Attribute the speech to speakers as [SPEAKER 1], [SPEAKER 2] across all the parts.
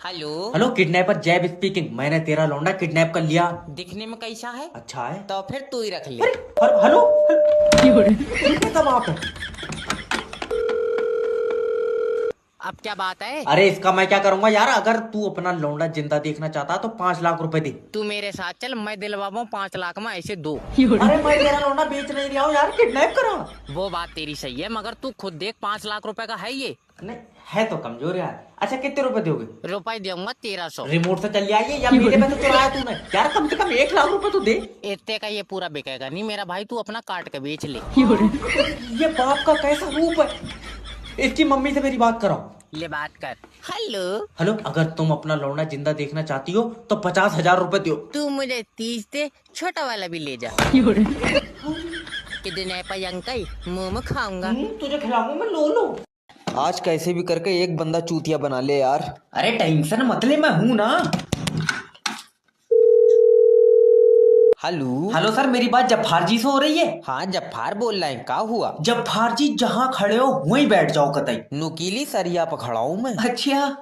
[SPEAKER 1] Hello.
[SPEAKER 2] Hello kidnapper जैब speaking. मैंने तेरा लौंडा किडनैप कर लिया।
[SPEAKER 1] दिखने में कैसा है?
[SPEAKER 2] अच्छा है।
[SPEAKER 1] तो फिर तू ही रख ले।
[SPEAKER 2] अरे हेलो ये कब आप?
[SPEAKER 1] अब क्या बात है?
[SPEAKER 2] अरे इसका मैं क्या करूंगा यार। अगर तू अपना लौंडा जिंदा देखना चाहता तो 5 लाख रुपए दे।
[SPEAKER 1] तू मेरे साथ चल, मैं दिलवाऊं 5 लाख में, ऐसे दो।
[SPEAKER 2] अरे मैं तेरा लौंडा बेच नहीं रहा हूँ यार, किडनैप करा।
[SPEAKER 1] वो बात तेरी सही है, मगर तू खुद देख 5 लाख रुपए का है ये।
[SPEAKER 2] नहीं है तो कमजोर यार। अच्छा कितने रुपए दोगे?
[SPEAKER 1] रुपए दूंगा 1300।
[SPEAKER 2] रिमोट से चल जाइए या मेरे पैसे चुराया तूने यार। कम से कम 1 लाख रुपए तो दे।
[SPEAKER 1] इतने का ये पूरा बिकेगा नहीं मेरा भाई, तू अपना काट के बेच ले।
[SPEAKER 2] ये बाप का कैसा रूप है। इसकी मम्मी से मेरी बात कराओ।
[SPEAKER 1] ले बात कर। हेलो।
[SPEAKER 2] हेलो, अगर तुम अपना लौंडा जिंदा देखना चाहती हो तो 50,000 रुपए दो।
[SPEAKER 1] तू मुझे 30 दे, छोटा वाला भी ले जा। कितने पे अंकल, मुंह में खाऊंगा।
[SPEAKER 2] तुझे खिलाऊंगा मैं, लो लो।
[SPEAKER 3] आज कैसे भी करके एक बंदा चूतिया बना ले यार।
[SPEAKER 2] अरे टेंशन मत ले, मैं हूं ना।
[SPEAKER 3] हेलो।
[SPEAKER 2] हेलो सर, मेरी बात जफार जी से हो रही है?
[SPEAKER 3] हाँ जफार बोल रहे हैं, क्या हुआ?
[SPEAKER 2] जफार जी जहाँ खड़े हो वहीं बैठ जाओ कतई।
[SPEAKER 3] नुकीली सरिया पकड़ा हूँ मैं।
[SPEAKER 2] अच्छा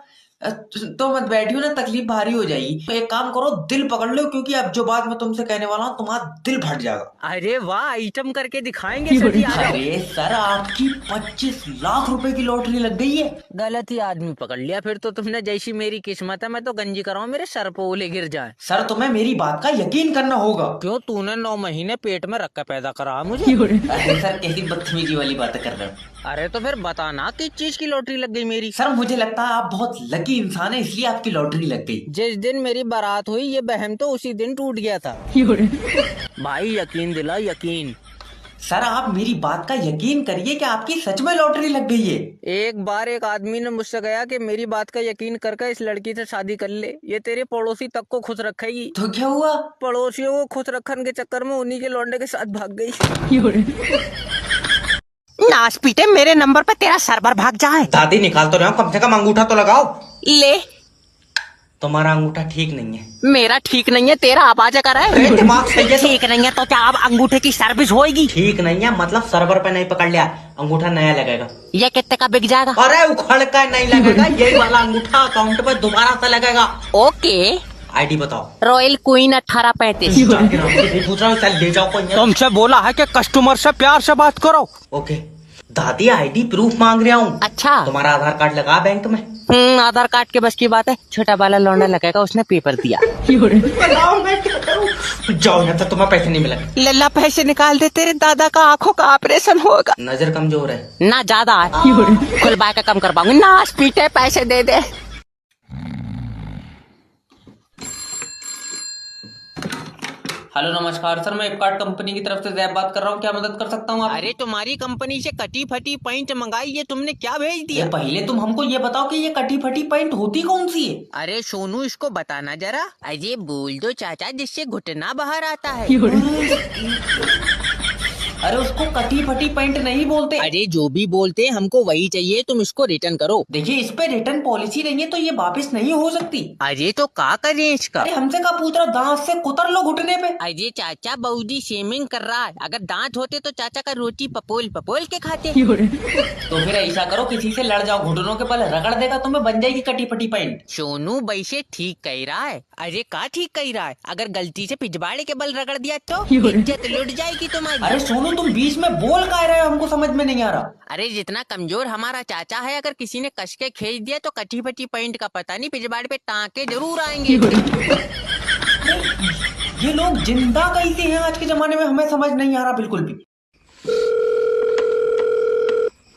[SPEAKER 2] तो मत बैठियो ना, तकलीफ भारी हो जाएगी। तो एक काम करो, दिल पकड़ लो, क्योंकि अब जो बात मैं तुमसे कहने वाला हूँ तुम्हारा दिल फट जाएगा।
[SPEAKER 1] अरे वाह, आइटम करके दिखाएंगे सर जी।
[SPEAKER 2] अरे सर, आपकी 25 लाख रुपए की लॉटरी लग गई है।
[SPEAKER 1] गलत ही आदमी पकड़ लिया फिर तो तुमने। जैसी मेरी किस्मत है, मैं तो गंजी कराऊं मेरे सर पे ओले गिर जाए।
[SPEAKER 2] सर तुम्हें मेरी बात का यकीन करना होगा।
[SPEAKER 1] क्यों, तूने 9 महीने पेट में रख के पैदा करा मुझे।
[SPEAKER 2] अरे सर कैसी बदतमीजी वाली बातें कर रहे हो।
[SPEAKER 1] अरे तो फिर बताना किस चीज की लॉटरी लग गई मेरी।
[SPEAKER 2] सर मुझे लगता है आप बहुत लकी इंसान है, इसलिए आपकी लॉटरी लग गई।
[SPEAKER 1] जिस दिन मेरी बारात हुई ये बहम तो उसी दिन टूट गया था। भाई यकीन दिला, यकीन।
[SPEAKER 2] सर आप मेरी बात का यकीन करिए कि आपकी सच में लॉटरी लग गई है।
[SPEAKER 1] एक बार एक आदमी ने मुझसे कहा कि मेरी बात का यकीन करके इस लड़की से शादी कर ले, ये तेरे पड़ोसी तक को खुश रखेगी।
[SPEAKER 2] तो क्या हुआ?
[SPEAKER 1] पड़ोसियों को खुश रखने के चक्कर में उन्हीं के लौंडे के साथ भाग गई। नाश पीटे, मेरे नंबर पे तेरा सर्वर भाग जाए।
[SPEAKER 2] दादी निकाल तो रहे हो, कम से कम अंगूठा तो लगाओ।
[SPEAKER 1] ले।
[SPEAKER 2] तुम्हारा अंगूठा ठीक नहीं है।
[SPEAKER 1] मेरा ठीक नहीं है, तेरा आवाज कर रहा है।
[SPEAKER 2] दिमाग सही है तो?
[SPEAKER 1] ठीक नहीं है तो क्या अब अंगूठे की सर्विस होएगी?
[SPEAKER 2] ठीक नहीं है मतलब सर्वर पे नहीं पकड़ लिया, अंगूठा नया लगेगा।
[SPEAKER 1] ये कितने का बिक जाएगा?
[SPEAKER 2] अरे उखड़ का नहीं लगेगा, यही वाला अंगूठा अकाउंट पे दोबारा से लगेगा।
[SPEAKER 1] ओके।
[SPEAKER 2] आईडी बताओ।
[SPEAKER 1] Royal queen 1835।
[SPEAKER 2] पूछ रहा हूँ, चल ले जाओ कोई।
[SPEAKER 1] तुमसे बोला है कि कस्टमर से प्यार से बात करो।
[SPEAKER 2] ओके दादी, आईडी प्रूफ मांग रहा हूँ।
[SPEAKER 1] अच्छा।
[SPEAKER 2] तुम्हारा आधार कार्ड लगा बैंक में?
[SPEAKER 1] आधार कार्ड के बस की बात है, छोटा वाला लौंडा लगेगा, उसने पेपर दिया।
[SPEAKER 2] मैं क्या करूं? जाओ यहाँ, तो तुम्हें पैसे नहीं मिलेंगे।
[SPEAKER 1] लल्ला पैसे निकाल दे, तेरे दादा का आंखों का ऑपरेशन होगा।
[SPEAKER 2] नजर कमजोर है
[SPEAKER 1] ना ज्यादा है, खुल बाय का कम कर पाऊंगी। नाश पीटे, पैसे दे दे।
[SPEAKER 2] हेलो नमस्कार सर, मैं फ्लिपकार्ट कंपनी की तरफ से जैब बात कर रहा हूँ, क्या मदद कर सकता हूँ?
[SPEAKER 1] अरे तुम्हारी कंपनी से कटी फटी पैंट मंगाई, ये तुमने क्या भेज दिया?
[SPEAKER 2] पहले तुम हमको ये बताओ कि ये कटी फटी पैंट होती कौन सी है?
[SPEAKER 1] अरे सोनू, इसको बताना जरा। अजय बोल दो चाचा, जिससे घुटना बाहर आता है।
[SPEAKER 2] अरे उसको कटी फटी पैंट नहीं बोलते।
[SPEAKER 1] अरे जो भी बोलते हमको वही चाहिए, तुम इसको रिटर्न करो।
[SPEAKER 2] देखिए इस पे रिटर्न पॉलिसी नहीं है, तो ये वापस नहीं हो सकती।
[SPEAKER 1] अरे तो क्या करें इसका?
[SPEAKER 2] अरे हमसे का पूछ रहा, दांत से कुतर लो घुटने पे।
[SPEAKER 1] अरे चाचा बहुजी शेमिंग कर रहा है, अगर दांत होते तो चाचा का रोटी पपोल पपोल के खाते।
[SPEAKER 2] तो फिर ऐसा करो, किसी से लड़ जाओ, घुटनों के बल रगड़ देगा तुम्हें, बन जाएगी कटी फटी पैंट।
[SPEAKER 1] सोनू वैसे ठीक कह रहा है। अरे का ठीक कह रहा है? अगर गलती से पिछवाड़े के बल रगड़ दिया तो इज्जत लुट जाएगी तुम्हारी।
[SPEAKER 2] अरे सोनू तुम बीच में बोल का रहे हो, हमको समझ में नहीं आ रहा।
[SPEAKER 1] अरे जितना कमजोर हमारा चाचा है, अगर किसी ने कस के खींच दिया तो कटी फटी पैंट का पता नहीं, पिछवाड़े पे टाँके जरूर आएंगे।
[SPEAKER 2] ये लोग जिंदा कैसे हैं आज के जमाने में, हमें समझ नहीं आ रहा बिल्कुल भी।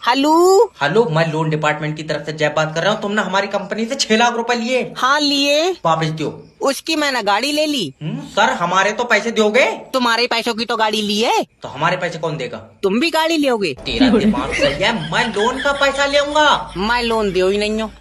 [SPEAKER 1] हेलो।
[SPEAKER 2] हेलो, मैं लोन डिपार्टमेंट की तरफ से जय बात कर रहा हूँ। तुमने हमारी कंपनी से 6 लाख रुपए लिए।
[SPEAKER 1] हाँ लिए।
[SPEAKER 2] वापस दो।
[SPEAKER 1] उसकी मैंने गाड़ी ले ली।
[SPEAKER 2] सर हमारे तो पैसे दोगे?
[SPEAKER 1] तुम्हारे पैसों की तो गाड़ी ली है।
[SPEAKER 2] तो हमारे पैसे कौन देगा?
[SPEAKER 1] तुम भी गाड़ी लोगे?
[SPEAKER 2] तेरा दिमाग सही है, मैं लोन का पैसा लेऊंगा।
[SPEAKER 1] मैं लोन दो ही नहीं हूँ।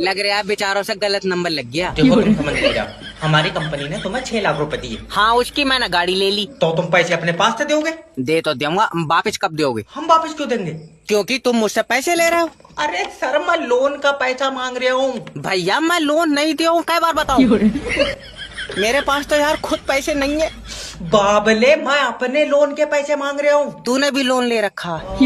[SPEAKER 1] लग रहा है बेचारों से गलत नंबर लग गया।
[SPEAKER 2] देखो तुम समझ नहीं रहा, हमारी कंपनी ने तुम्हें 6 लाख रुपए दिए।
[SPEAKER 1] हाँ उसकी मैंने गाड़ी ले ली।
[SPEAKER 2] तो तुम पैसे अपने पास से दोगे?
[SPEAKER 1] दे तो दूंगा, वापस कब दोगे?
[SPEAKER 2] हम वापस क्यों देंगे?
[SPEAKER 1] क्योंकि तुम मुझसे पैसे ले रहे हो।
[SPEAKER 2] अरे सर मैं लोन का पैसा मांग रहा हूँ।
[SPEAKER 1] भैया मैं लोन नहीं दिया हूँ, कई बार बताऊं? मेरे पास तो यार खुद पैसे नहीं है।
[SPEAKER 2] बाबले, मैं अपने लोन के पैसे मांग रहा हूँ।
[SPEAKER 1] तूने भी लोन ले रखा है।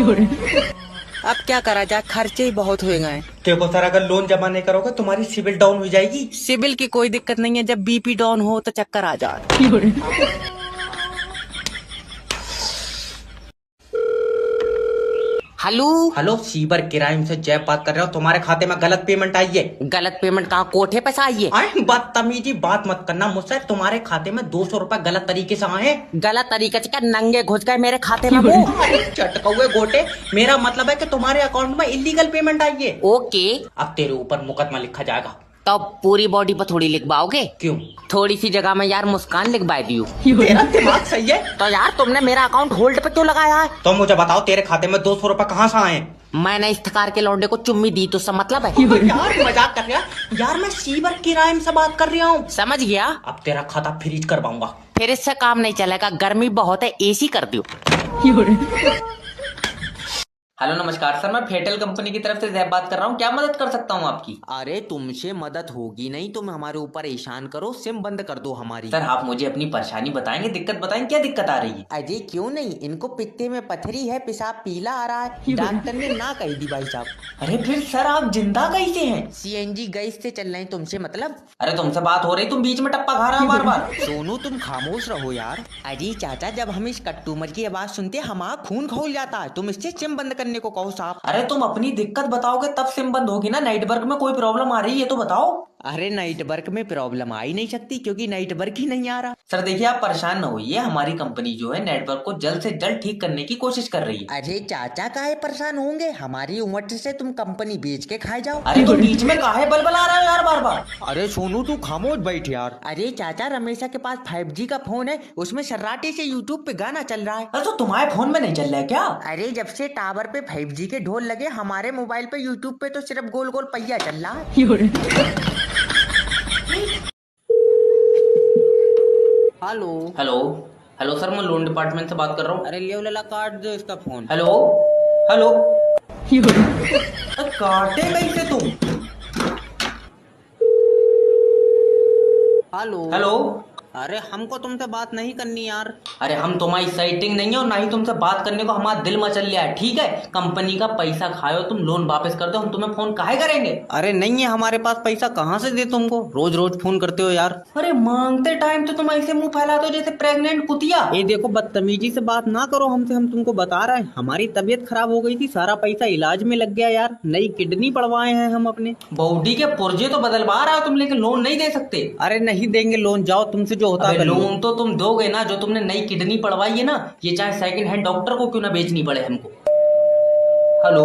[SPEAKER 1] अब क्या करा जाए, खर्चे ही बहुत हुए गए।
[SPEAKER 2] देखो सर, अगर लोन जमा नहीं करोगे तुम्हारी सिविल डाउन हो जाएगी।
[SPEAKER 1] सिविल की कोई दिक्कत नहीं है, जब बीपी डाउन हो तो चक्कर आ जाए। हेलो
[SPEAKER 2] हेलो, सीबर क्राइम से जय बात कर रहे हो। तुम्हारे खाते में गलत पेमेंट आई है।
[SPEAKER 1] गलत पेमेंट कहाँ, कोठे पे से आई है?
[SPEAKER 2] आए बदतमीजी बात मत करना मुझसे। तुम्हारे खाते में 200 रुपए गलत तरीके से आए हैं।
[SPEAKER 1] गलत तरीके से क्या, नंगे घुस गए मेरे खाते में वो?
[SPEAKER 2] अरे चटकौए गोटे, मेरा मतलब है कि तुम्हारे अकाउंट में इलीगल पेमेंट आई है।
[SPEAKER 1] ओके,
[SPEAKER 2] अब तेरे ऊपर मुकदमा लिखा जाएगा।
[SPEAKER 1] तो पूरी बॉडी पर थोड़ी लिखवाओगे?
[SPEAKER 2] क्यों?
[SPEAKER 1] थोड़ी सी जगह में यार मुस्कान लिखवा दियो।
[SPEAKER 2] तेरा दिमाग सही है?
[SPEAKER 1] तो यार तुमने मेरा अकाउंट होल्ड पे क्यों लगाया है?
[SPEAKER 2] तो मुझे बताओ, तेरे खाते में 200 रुपए कहाँ से आए हैं?
[SPEAKER 1] मैंने इस थकार के लौंडे को चुम्मी दी तो उसका मतलब है?
[SPEAKER 2] यार मजाक कर रहा है यार, मैं सीबर क्राइम से बात कर रहा हूँ।
[SPEAKER 1] समझ गया।
[SPEAKER 2] अब तेरा खाता फ्रीज करवाऊंगा।
[SPEAKER 1] फिर इससे काम नहीं चलेगा, गर्मी बहुत है, एसी कर दियो।
[SPEAKER 2] हेलो नमस्कार सर, मैं फेटल कंपनी की तरफ से जैब बात कर रहा हूँ। क्या मदद कर सकता हूँ आपकी?
[SPEAKER 3] अरे तुमसे मदद होगी नहीं, तुम हमारे ऊपर एहसान करो, सिम बंद कर दो हमारी।
[SPEAKER 2] सर आप मुझे अपनी परेशानी बताएंगे, दिक्कत बताएंगे, क्या दिक्कत आ रही है?
[SPEAKER 3] अजय क्यों नहीं, इनको पित्ते में पथरी है, पेशाब पीला आ रहा है, डॉक्टर ने ना कही दी भाई साहब।
[SPEAKER 2] अरे फिर सर आप जिंदा कैसे हैं?
[SPEAKER 3] सीएनजी गैस से चल रहे हैं, तुमसे मतलब?
[SPEAKER 2] अरे तुमसे बात हो रही, तुम बीच में टप्पा खा रहा हो बार बार।
[SPEAKER 3] सोनू तुम खामोश रहो यार। अरे चाचा, जब हम इस कट्टूमर की आवाज सुनते हमारा खून खौल जाता है। तुम इससे सिम बंद करने को कहो साहब।
[SPEAKER 2] अरे तुम अपनी दिक्कत बताओगे तब सिम बंद होगी ना। नेटवर्क में कोई प्रॉब्लम आ रही है तो बताओ।
[SPEAKER 3] अरे नेटवर्क में प्रॉब्लम आ ही नहीं सकती, क्योंकि नेटवर्क ही नहीं आ रहा।
[SPEAKER 2] सर देखिए, आप परेशान न होइए, हमारी कंपनी जो है नेटवर्क को जल्द से जल्द ठीक करने की कोशिश कर रही है।
[SPEAKER 3] अरे चाचा काहे परेशान होंगे, हमारी उम्र से तुम कंपनी बेच के खाए जाओ।
[SPEAKER 2] अरे तो बीच में काहे बलबला रहा है यार बार बार?
[SPEAKER 3] अरे सोनू तू खामोश बैठ यार। अरे चाचा, रमेशा के पास 5G का फोन है, उसमें सर्राटे से यूट्यूब पे गाना चल रहा है।
[SPEAKER 2] अरे तो तुम्हारे फोन में नहीं चल रहा है क्या?
[SPEAKER 3] अरे जब से टावर पे 5G के ढोल लगे, हमारे मोबाइल पे यूट्यूब पे तो सिर्फ गोल गोल पहिया चल रहा है।
[SPEAKER 1] हेलो
[SPEAKER 2] हेलो हेलो सर, मैं लोन डिपार्टमेंट से बात कर रहा हूँ।
[SPEAKER 1] अरे लियो लला, काट दो इसका फोन।
[SPEAKER 2] Hello hello. अरे काटे कैसे तुम?
[SPEAKER 1] Hello
[SPEAKER 2] hello.
[SPEAKER 1] अरे हमको तुमसे बात नहीं करनी यार।
[SPEAKER 2] अरे हम तुम्हारी सेटिंग नहीं है और ना ही तुमसे बात करने को हमारा दिल मचल लिया है, ठीक है? कंपनी का पैसा खाओ, तुम लोन वापस कर दो, हम तुम्हें फोन काहे करेंगे?
[SPEAKER 1] अरे नहीं है हमारे पास पैसा, कहाँ से दे तुमको, रोज रोज फोन करते हो यार।
[SPEAKER 2] अरे मांगते टाइम तो तुम ऐसे मुंह फैलाते हो जैसे प्रेग्नेंट कुतिया।
[SPEAKER 1] ये देखो, बदतमीजी से बात ना करो हमसे, हम तुमको बता रहे हैं हमारी तबीयत खराब हो गई थी, सारा पैसा इलाज में लग गया यार, नई किडनी पड़वाए हैं हम अपने।
[SPEAKER 2] बॉडी के पुर्जे तो बदलवा रहा हो तुम, लेकिन लोन नहीं दे सकते।
[SPEAKER 1] अरे नहीं देंगे लोन, जाओ तुमसे जो होता है
[SPEAKER 2] लोन तो तुम दोगे ना, जो तुमने नई किडनी पड़वाई है ना, ये चाहे सेकंड हैंड डॉक्टर को क्यों ना बेचनी पड़े हमको। हेलो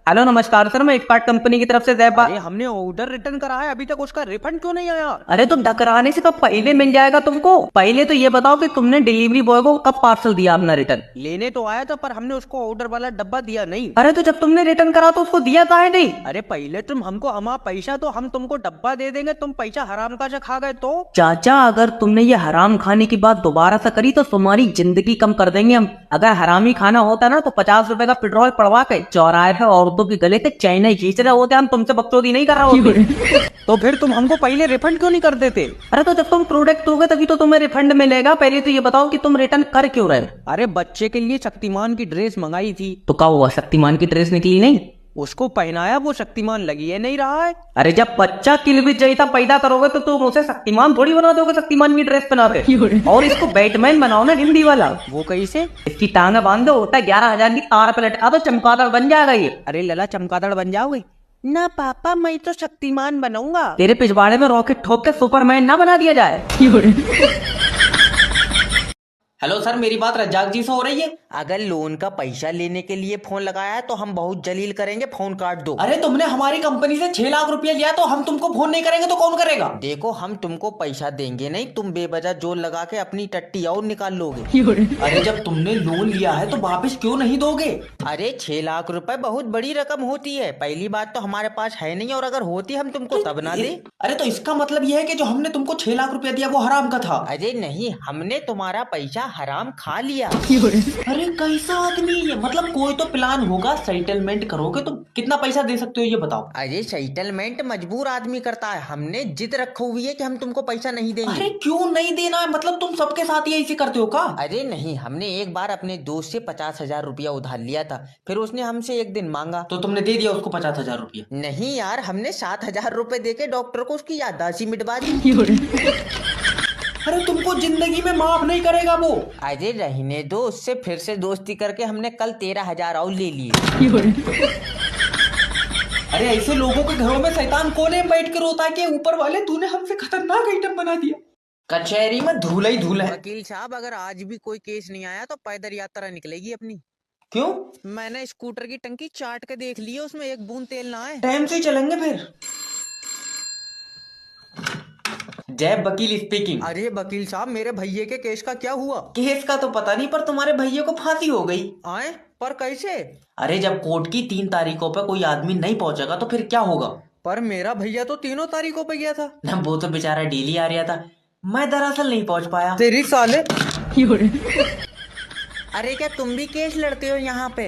[SPEAKER 1] हेलो नमस्कार सर, मैं एक्सपर्ट कंपनी की तरफ से जैब। अरे हमने ऑर्डर रिटर्न करा है, अभी तक उसका रिफंड क्यों नहीं आया? अरे तो डकराने से तो पहले मिल जाएगा तुमको। पहले तो ये बताओ कि तुमने डिलीवरी बॉय को कब पार्सल दिया अपना रिटर्न? लेने तो आया था, पर हमने उसको ऑर्डर वाला डब्बा दिया नहीं। अरे तो जब तुमने रिटर्न करा तो उसको दिया काहे नहीं? अरे पहले तुम हमको हमारा पैसा तो हम तुमको डब्बा दे देंगे, तुम पैसा हराम का खा गए तो? चाचा, अगर तुमने ये हराम खाने की बात दोबारा से करी तो तुम्हारी जिंदगी कम कर देंगे हम। अगर हरामी खाना होता ना तो 50 रुपए का पेट्रोल पड़वा के चौराहे पे औरतों के गले से चाइना खींच रहे होते, हम तुमसे बकचोदी नहीं कर रहे होते। तो फिर तुम हमको पहले रिफंड क्यों नहीं कर देते? अरे तो जब तुम प्रोडक्ट दोगे तभी तो तुम्हें रिफंड मिलेगा। पहले तो ये बताओ कि तुम रिटर्न कर क्यों रहे हो? अरे बच्चे के लिए शक्तिमान की ड्रेस मंगाई थी। तो क्या हुआ, शक्तिमान की ड्रेस निकली नहीं? उसको पहनाया, वो शक्तिमान लगी है नहीं रहा है। अरे जब बच्चा किलबिट जैसा पैदा करोगे तो तुम उसे शक्तिमान थोड़ी बना दोगे, शक्तिमान की ड्रेस पहना के। और इसको बैटमैन बनाओ ना, हिंदी वाला। वो कैसे? इसकी टांगे बांध दो, होता है 11,000 की तार पे लटका दो, चमगादड़ बन जाएगा ये। अरे लला, चमगादड़ बन जाओगे ना पापा, मैं तो शक्तिमान बनाऊंगा। तेरे पिछवाड़े में रॉकेट ठोक के सुपरमैन ना बना दिया जाए।
[SPEAKER 2] हेलो सर, मेरी बात रज्जाक जी से हो रही है?
[SPEAKER 3] अगर लोन का पैसा लेने के लिए फोन लगाया है तो हम बहुत जलील करेंगे, फोन काट दो।
[SPEAKER 2] अरे तुमने हमारी कंपनी से 6 लाख रुपया लिया तो हम तुमको फोन नहीं करेंगे तो कौन करेगा?
[SPEAKER 3] देखो, हम तुमको पैसा देंगे नहीं, तुम बेवजह जोर लगा के अपनी टट्टी और निकाल लोगे।
[SPEAKER 2] अरे जब तुमने लोन लिया है तो वापस क्यों नहीं दोगे?
[SPEAKER 3] अरे 6 लाख रुपए बहुत बड़ी रकम होती है। पहली बात तो हमारे पास है नहीं, और अगर होती हम तुमको तब ना दे।
[SPEAKER 2] अरे तो इसका मतलब यह है कि जो हमने तुमको 6 लाख रुपया दिया वो हराम का था?
[SPEAKER 3] अरे नहीं, हमने तुम्हारा पैसा हराम खा लिया।
[SPEAKER 2] अरे कैसा आदमी है ये, मतलब कोई तो प्लान होगा, सेटलमेंट करोगे तो कितना पैसा दे सकते हो ये बताओ।
[SPEAKER 3] अरे सेटलमेंट मजबूर आदमी करता है, हमने जिद रखी हुई है कि हम तुमको पैसा नहीं देंगे।
[SPEAKER 2] अरे क्यों नहीं देना है, मतलब तुम सबके साथ ही ऐसे करते हो का?
[SPEAKER 3] अरे नहीं, हमने एक बार अपने दोस्त से 50,000 रुपया उधार लिया था, फिर उसने हमसे एक दिन मांगा।
[SPEAKER 2] तो तुमने दे दिया उसको 50,000 रुपया?
[SPEAKER 3] नहीं यार, हमने 7,000 रुपए देके डॉक्टर को उसकी याददाश्त ही मिटवा दी।
[SPEAKER 2] अरे तुमको जिंदगी में माफ नहीं करेगा वो।
[SPEAKER 3] अरे रहने दो, उससे फिर से दोस्ती करके हमने कल 13,000 और ले लिए।
[SPEAKER 2] अरे ऐसे लोगों के घरों में शैतान कोने में बैठ कर रोता है कि ऊपर वाले तूने हमसे खतरनाक आइटम बना दिया। कचहरी में धूला ही धूला है।
[SPEAKER 3] वकील साहब, अगर आज भी कोई केस नहीं आया तो पैदल यात्रा निकलेगी अपनी।
[SPEAKER 2] क्यों?
[SPEAKER 3] मैंने स्कूटर की टंकी चाट के देख ली है, उसमें एक बूंद तेल ना है।
[SPEAKER 2] टाइम से ही चलेंगे फिर। जय वकील स्पीकिंग।
[SPEAKER 3] अरे वकील साहब, मेरे भैये के केस का क्या हुआ?
[SPEAKER 2] केस का तो पता नहीं, पर तुम्हारे भैया को फांसी हो गई।
[SPEAKER 3] आए पर कैसे?
[SPEAKER 2] अरे जब कोर्ट की 3 तारीखों पर कोई आदमी नहीं पहुंचेगा तो फिर क्या होगा?
[SPEAKER 3] पर मेरा भैया तो 3 तारीखों पे गया था
[SPEAKER 2] ना, वो तो बेचारा डेली आ रहा था, मैं दरअसल नहीं पहुंच पाया।
[SPEAKER 3] तेरी साले। अरे क्या तुम भी केस लड़ते हो यहाँ पे?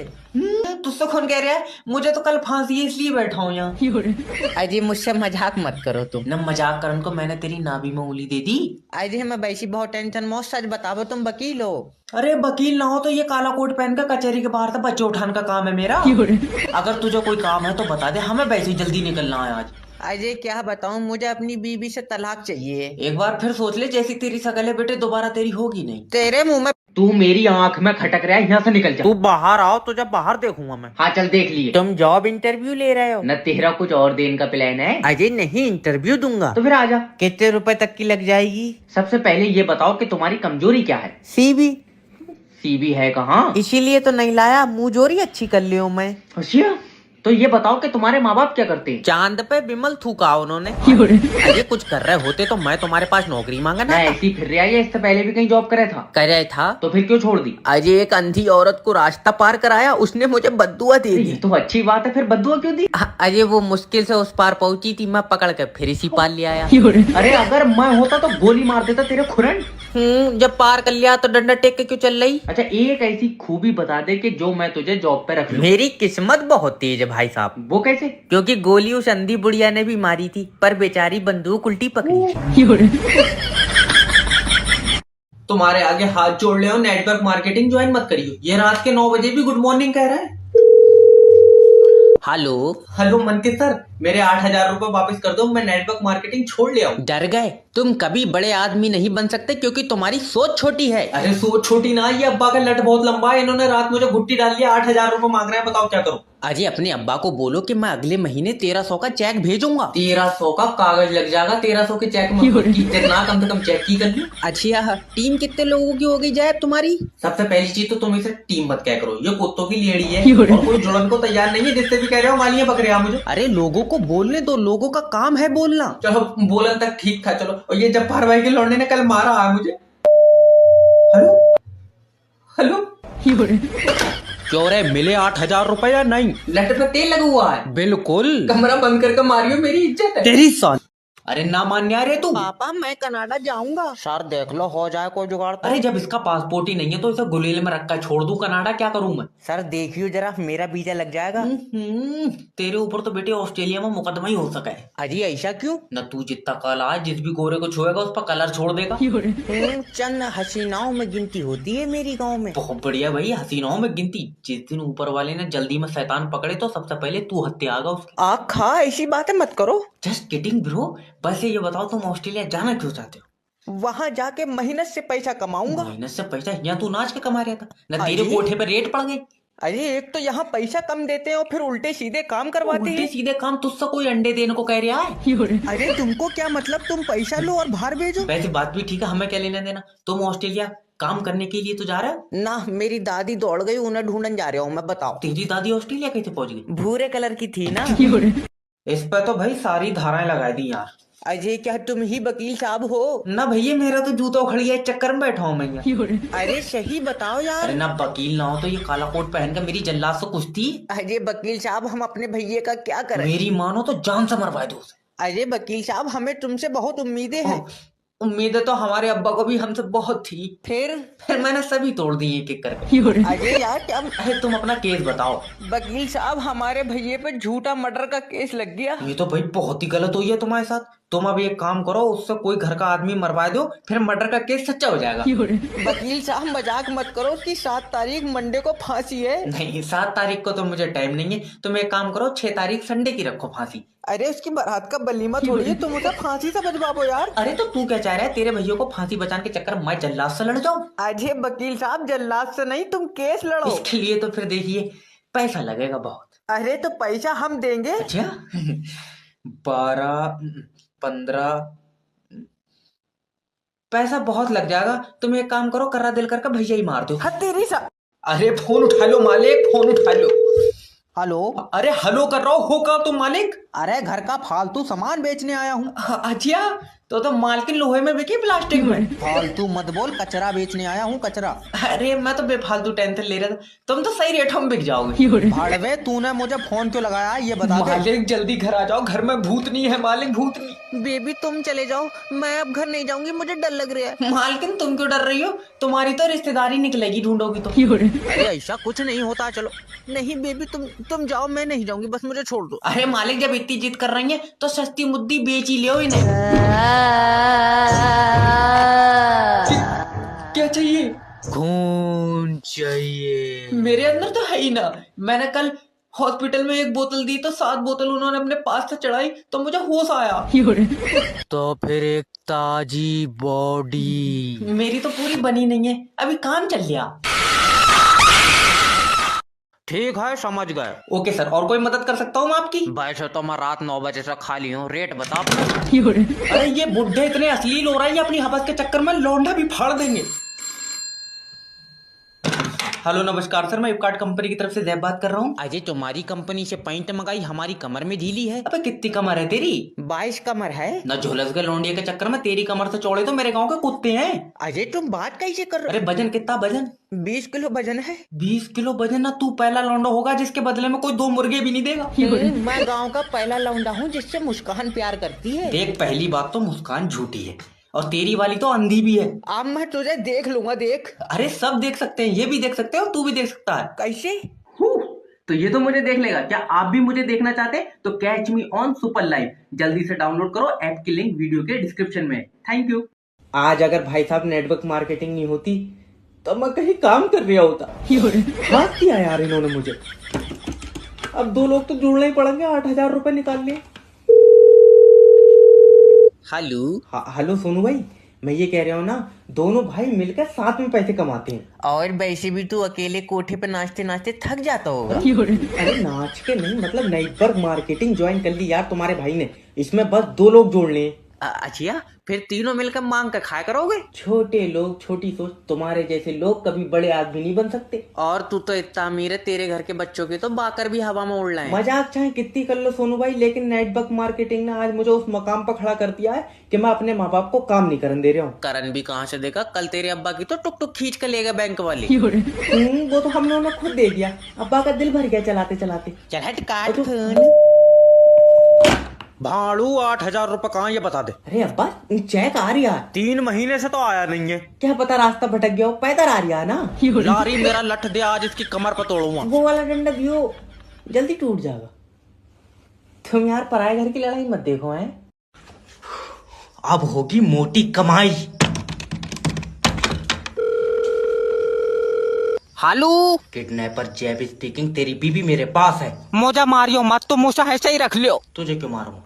[SPEAKER 2] तुझसे कौन कह रहा है? मुझे तो कल फांसी है इसलिए बैठा हूँ यहाँ।
[SPEAKER 3] अरे मुझसे मजाक मत करो तुम।
[SPEAKER 2] न मजाक करन को मैंने तेरी नाभि में उंगली दे दी।
[SPEAKER 3] अरे मैं वैसी बहुत टेंशन मौत, सच बताओ तुम वकील हो?
[SPEAKER 2] अरे वकील ना हो तो ये काला कोट पहन कर कचहरी के बाहर से बच्चे उठाने का काम है मेरा। अगर तुझे कोई काम है तो बता दे, हमें वैसे ही जल्दी निकलना है आज।
[SPEAKER 3] अजय क्या बताऊं, मुझे अपनी बीवी से तलाक चाहिए।
[SPEAKER 2] एक बार फिर सोच ले, जैसी तेरी शकल है बेटे दोबारा तेरी होगी नहीं।
[SPEAKER 3] तेरे मुंह में।
[SPEAKER 2] तू मेरी आंख में खटक रहा है, यहाँ से निकल जा।
[SPEAKER 3] तू बाहर आओ तो जब बाहर देखूंगा मैं।
[SPEAKER 2] हाँ चल देख लिए।
[SPEAKER 3] तुम जॉब इंटरव्यू ले रहे हो?
[SPEAKER 2] न तेरा कुछ और दिन का प्लान है?
[SPEAKER 3] अजय नहीं, इंटरव्यू दूंगा।
[SPEAKER 2] तो फिर आजा।
[SPEAKER 3] कितने रुपए तक की लग जाएगी?
[SPEAKER 2] सबसे पहले ये बताओ कि तुम्हारी कमजोरी क्या है?
[SPEAKER 3] सीबी।
[SPEAKER 2] सीबी है कहाँ?
[SPEAKER 3] इसीलिए तो नहीं लाया, मुंहजोरी अच्छी कर लियो मैं।
[SPEAKER 2] अच्छा, तो ये बताओ कि तुम्हारे माँ बाप क्या करते हैं?
[SPEAKER 3] चांद पे विमल थूका उन्होंने। अरे कुछ कर रहे होते तो मैं तुम्हारे पास नौकरी मांगा ना।
[SPEAKER 2] ऐसी फिर रहा है, इससे पहले भी कहीं जॉब करे था?
[SPEAKER 3] करे था।
[SPEAKER 2] तो फिर क्यों छोड़ दी?
[SPEAKER 3] अजय एक अंधी औरत को रास्ता पार कराया, उसने मुझे बद्दुआ दे दी।
[SPEAKER 2] ये तो अच्छी बात है, फिर बद्दुआ क्यों दी?
[SPEAKER 3] अजय वो मुश्किल से उस पार पहुंची थी, मैं पकड़ के फिर इसी पार ले आया।
[SPEAKER 2] अरे अगर मैं होता तो गोली मार देता तेरे खुरन।
[SPEAKER 3] जब पार कर लिया तो डंडा टेक के क्यों चल रही?
[SPEAKER 2] अच्छा एक ऐसी खूबी बता दे कि जो मैं तुझे जॉब पे रख लूं।
[SPEAKER 3] मेरी किस्मत बहुत तेज है भाई साहब।
[SPEAKER 2] वो कैसे?
[SPEAKER 3] क्योंकि गोली उस अंधी बुढ़िया ने भी मारी थी, पर बेचारी बंदूक उल्टी पकड़ी।
[SPEAKER 2] तुम्हारे आगे हाथ जोड़ ले, नेटवर्क मार्केटिंग ज्वाइन मत करियो। ये रात के 9 बजे भी गुड मॉर्निंग कह रहा है।
[SPEAKER 3] हेलो।
[SPEAKER 2] हेलो मनकित सर, मेरे 8,000 रुपए वापस कर दो, मैं नेटवर्क मार्केटिंग छोड़ ले आऊं।
[SPEAKER 3] डर गए? तुम कभी बड़े आदमी नहीं बन सकते क्योंकि तुम्हारी सोच छोटी है।
[SPEAKER 2] अरे सोच छोटी ना, ये अब्बा का लट बहुत लंबा है, इन्होंने रात मुझे घुट्टी डाल लिया, 8,000 रुपए मांग रहे हैं, बताओ क्या करूं?
[SPEAKER 3] अजय अपने अब्बा को बोलो कि मैं अगले महीने 1300 का चेक भेजूंगा।
[SPEAKER 2] 1300 का कागज लग जाएगा, 1300 के चेक में कितना कम से कम चेक की कर ली।
[SPEAKER 3] अच्छा, टीम कितने लोगों की हो गई जाए तुम्हारी?
[SPEAKER 2] सबसे पहली चीज तो तुम इसे टीम मत क्या करो, ये कुत्तों की लेड़ी है और कोई जुड़न को तैयार नहीं है, जिससे भी कह रहे हो मालियां पकड़े आ मुझे।
[SPEAKER 3] अरे लोगों को बोलने दो, लोगों का काम है बोलना।
[SPEAKER 2] चलो बोलन तक ठीक था, चलो। और ये जब्बार भाई के लौंडे ने कल मारा है मुझे। हेलो हेलो,
[SPEAKER 3] क्यों रे, मिले 8,000 रुपए या नहीं?
[SPEAKER 2] लट पे तेल लगा हुआ है।
[SPEAKER 3] बिल्कुल।
[SPEAKER 2] कमरा बंद करके मारियो, मेरी इज्जत है।
[SPEAKER 3] तेरी साल।
[SPEAKER 2] अरे ना मान्या रे तू।
[SPEAKER 3] पापा मैं कनाडा जाऊंगा। सर देख लो हो जाए कोई जुगाड़ तो।
[SPEAKER 2] अरे जब इसका पासपोर्ट ही नहीं है तो इसे गुलेल में रखकर छोड़ दूं, कनाडा क्या करूं मैं?
[SPEAKER 3] सर देखियो जरा, मेरा वीजा लग जाएगा।
[SPEAKER 2] तेरे ऊपर तो बेटे ऑस्ट्रेलिया में मुकदमा ही हो सका है।
[SPEAKER 3] अजी ऐसा क्यों?
[SPEAKER 2] न तू जितना कल आज जिस भी गोरे को छुएगा उस पर कलर छोड़ देगा।
[SPEAKER 3] चंद हसीनाओं में गिनती होती है मेरी गांव में।
[SPEAKER 2] बहुत बढ़िया भाई, हसीनाओं में गिनती। जिस दिन ऊपर वाले ने जल्दी में शैतान पकड़े तो सबसे पहले तू हत्या आगा उसकी।
[SPEAKER 3] आग खा, ऐसी बातें मत करो।
[SPEAKER 2] Just kidding bro. वैसे ये बताओ तुम ऑस्ट्रेलिया जाना क्यों चाहते हो?
[SPEAKER 3] वहाँ जाके मेहनत से पैसा कमाऊंगा।
[SPEAKER 2] मेहनत से पैसा यहाँ तू नाच के कमा रहा था न, तेरे कोठे पे रेट पड़ गए।
[SPEAKER 3] अरे एक तो यहाँ पैसा कम देते हैं और फिर उल्टे सीधे काम करवाते हैं।
[SPEAKER 2] उल्टे सीधे काम तुझसे कोई अंडे देने को कह रहा है?
[SPEAKER 3] अरे तुमको क्या मतलब, तुम पैसा लो और बाहर भेजो।
[SPEAKER 2] वैसे बात भी ठीक है, हमें क्या लेना देना। तुम ऑस्ट्रेलिया काम करने के लिए तो जा रहे हो
[SPEAKER 3] ना? मेरी दादी दौड़ गई, उन्हें ढूंढने जा रहा हूँ मैं। बताओ
[SPEAKER 2] तेरी दादी ऑस्ट्रेलिया कैसे पहुंच गई?
[SPEAKER 3] भूरे कलर की थी ना।
[SPEAKER 2] इस पर तो भाई सारी धाराएं लगा दी यार।
[SPEAKER 3] अजय क्या तुम ही वकील साहब हो?
[SPEAKER 2] ना भैया, मेरा तो जूता उखड़ गया, चक्कर में बैठा हूँ मैं यहाँ।
[SPEAKER 3] अरे सही बताओ यार।
[SPEAKER 2] अरे ना वकील ना हो तो ये काला कोट पहन कर मेरी जल्लाद से कुश्ती।
[SPEAKER 3] अजय वकील साहब, हम अपने भैये का क्या करें?
[SPEAKER 2] मेरी मानो तो जान से मरवा दो उसे।
[SPEAKER 3] अजय वकील साहब, हमें तुमसे बहुत उम्मीदें हैं।
[SPEAKER 2] उम्मीदें तो हमारे अब्बा को भी हमसे बहुत थी, फिर मैंने सभी तोड़ दी एक एक करके।
[SPEAKER 3] अरे यार क्या
[SPEAKER 2] अरे तुम अपना केस बताओ।
[SPEAKER 3] वकील साहब, हमारे भैये पे झूठा मर्डर का केस लग गया।
[SPEAKER 2] ये तो भाई बहुत ही गलत हुई है तुम्हारे साथ। तुम अब एक काम करो, उससे कोई घर का आदमी मरवा दो, फिर मर्डर का केस सच्चा हो जाएगा।
[SPEAKER 3] वकील साहब मजाक मत करो, उसकी 7 तारीख मंडे को फांसी है।
[SPEAKER 2] नहीं, 7 तारीख को तो मुझे टाइम नहीं है। तुम एक काम करो, 6 तारीख संडे की रखो फांसी।
[SPEAKER 3] अरे उसकी बारात का वलीमा थोड़ी है, तुम उसे फांसी से बचवाओ यार।
[SPEAKER 2] अरे तो तू क्या चाह रहा है, तेरे भैया को फांसी बचाने के चक्कर में मैं जल्लाद से लड़ जाऊं?
[SPEAKER 3] अजय वकील साहब, जल्लाद से नहीं, तुम केस लड़ो।
[SPEAKER 2] इसके लिए तो फिर देखिए पैसा लगेगा बहुत।
[SPEAKER 3] अरे तो पैसा हम देंगे।
[SPEAKER 2] अच्छा 12 15 पैसा बहुत लग जाएगा। तुम एक काम करो, कर्रा दिल करके भैया ही मार दो।
[SPEAKER 3] हाँ तेरी सा।
[SPEAKER 2] अरे फोन उठा लो मालिक, फोन उठा लो।
[SPEAKER 3] हेलो।
[SPEAKER 2] अरे हेलो कर रहा हो कहाँ तुम मालिक?
[SPEAKER 3] अरे घर का फालतू सामान बेचने आया हूँ।
[SPEAKER 2] अच्छा तो मालकिन लोहे में बिकी प्लास्टिक में?
[SPEAKER 3] फालतू मत बोल, कचरा बेचने आया हूँ, कचरा।
[SPEAKER 2] अरे मैं तो बेफालतू टेंशन ले रहा था, तुम तो सही रेटों में बिक जाओगे।
[SPEAKER 3] भाड़वे, तूने मुझे फोन क्यों लगाया ये बता दे।
[SPEAKER 2] मालिक जल्दी घर आ जाओ, घर में भूतनी है मालिक, भूतनी।
[SPEAKER 3] बेबी तुम चले जाओ, मैं अब घर नहीं जाऊंगी, मुझे डर लग रहा है।
[SPEAKER 2] मालकिन तुम क्यों डर रही हो? तुम्हारी तो रिश्तेदारी निकलेगी ढूंढोगी तो।
[SPEAKER 3] अरे ऐसा कुछ नहीं होता, चलो। नहीं बेबी तुम जाओ, मैं नहीं जाऊंगी, बस मुझे छोड़ दो।
[SPEAKER 2] अरे मालिक जब इतनी जिद कर रही है तो सस्ती मुद्दी बेच ही लियो इन्हें। क्या चाहिए?
[SPEAKER 3] खून चाहिए।
[SPEAKER 2] मेरे अंदर तो है ही ना। मैंने कल हॉस्पिटल में एक बोतल दी तो 7 बोतल उन्होंने अपने पास से चढ़ाई तो मुझे होश आया।
[SPEAKER 3] तो फिर एक ताजी बॉडी।
[SPEAKER 2] मेरी तो पूरी बनी नहीं है, अभी काम चल गया।
[SPEAKER 3] ठीक है, समझ गए।
[SPEAKER 2] ओके सर, और कोई मदद कर सकता हूँ मैं आपकी?
[SPEAKER 3] वैसे तो मैं रात 9 बजे से खाली हूँ, रेट बता अपना।
[SPEAKER 2] अरे ये बुढ़े इतने अश्लील हो रहा है, अपनी हवस के चक्कर में लौंडा भी फाड़ देंगे। हेलो नमस्कार सर, मैं फ्लिपकार्ट कंपनी की तरफ से जैब बात कर रहा हूँ।
[SPEAKER 3] अजय तुम्हारी कंपनी से पैंट मंगाई, हमारी कमर में ढीली है।
[SPEAKER 2] अबे कितनी कमर है तेरी?
[SPEAKER 3] 22 कमर है।
[SPEAKER 2] न झुलस गए लौंडिया के चक्कर में, तेरी कमर से चौड़े तो मेरे गांव के कुत्ते हैं।
[SPEAKER 3] अजय तुम बात कैसे कर रहे
[SPEAKER 2] अरे वजन कितना? वजन
[SPEAKER 3] 20 किलो वजन है।
[SPEAKER 2] 20 किलो वजन? ना तू पहला लौंडा होगा जिसके बदले में कोई 2 मुर्गे भी नहीं देगा।
[SPEAKER 3] मैं गांव का पहला लौंडा हूँ जिससे मुस्कान प्यार करती है।
[SPEAKER 2] देख पहली बात तो मुस्कान झूठी है और तेरी वाली तो अंधी भी है।
[SPEAKER 3] अब मैं तुझे देख लूंगा, देख।
[SPEAKER 2] अरे सब देख सकते हैं, ये भी देख सकते हो, तू भी देख सकता है।
[SPEAKER 3] कैसे?
[SPEAKER 2] तो ये तो मुझे देख लेगा, क्या आप भी मुझे देखना चाहते हैं? तो catch me on super live जल्दी से डाउनलोड करो, ऐप की लिंक वीडियो के डिस्क्रिप्शन में। Thank you. आज अगर भाई साहब नेटवर्क मार्केटिंग नहीं होती तो मैं कहीं काम कर रहा होता। हाथ दिया यार इन्होंने मुझे। अब 2 लोग तो जुड़ने ही पड़ेंगे, 8000 रुपए निकाल लिए।
[SPEAKER 3] हेलो।
[SPEAKER 2] हेलो सोनू भाई, मैं ये कह रहा हूँ ना, दोनों भाई मिलकर साथ में पैसे कमाते हैं।
[SPEAKER 3] और वैसे भी तू अकेले कोठे पे नाचते नाचते थक जाता होगा।
[SPEAKER 2] अरे नाच के नहीं, मतलब नेटवर्क मार्केटिंग ज्वाइन कर ली यार तुम्हारे भाई ने। इसमें बस 2 लोग जोड़ने हैं।
[SPEAKER 3] अच्छा, फिर तीनों मिलकर मांग कर खाया करोगे?
[SPEAKER 2] छोटे लोग, छोटी सोच। तुम्हारे जैसे लोग कभी बड़े आदमी नहीं बन सकते।
[SPEAKER 3] और तू तो इतना अमीर है, तेरे घर के बच्चों के तो बाकर भी हवा में उड़ रहे हैं।
[SPEAKER 2] मजाक चाहे कितनी कर लो सोनू भाई, लेकिन नेटवर्क मार्केटिंग ने आज मुझे उस मकाम पर खड़ा कर दिया है कि मैं अपने माँ बाप को काम नहीं करने दे रहा हूँ।
[SPEAKER 3] करण भी कहाँ से देगा? कल तेरे अब्बा की तो टुक टुक खींच कर ले गए बैंक वाले।
[SPEAKER 2] वो तो हम लोगों ने खुद दे दिया। अब्बा का दिल भर गया चलाते चलाते।
[SPEAKER 3] चल हट, काट फोन। भाड़ू 8000 रुपए कहाँ, ये बता दे।
[SPEAKER 2] अरे अब्बा चेक आ रही है।
[SPEAKER 3] 3 महीने से तो आया नहीं है।
[SPEAKER 2] क्या पता रास्ता भटक गया हो, पैदल आ रही है ना।
[SPEAKER 3] लारी मेरा लठ दे, आज इसकी कमर पर तोड़ूंगा।
[SPEAKER 2] वो वाला डंडा दियो, जल्दी टूट जाएगा। तुम यार पराये घर की लड़ाई मत देखो हैं। अब होगी मोटी कमाई।
[SPEAKER 3] हेलो।
[SPEAKER 2] किडनैपर जैब स्पीकिंग, तेरी बीबी मेरे पास है।
[SPEAKER 3] मोजा मारियो मत, तो मुझे ऐसे ही रख लियो।
[SPEAKER 2] तुझे क्यों मारूं?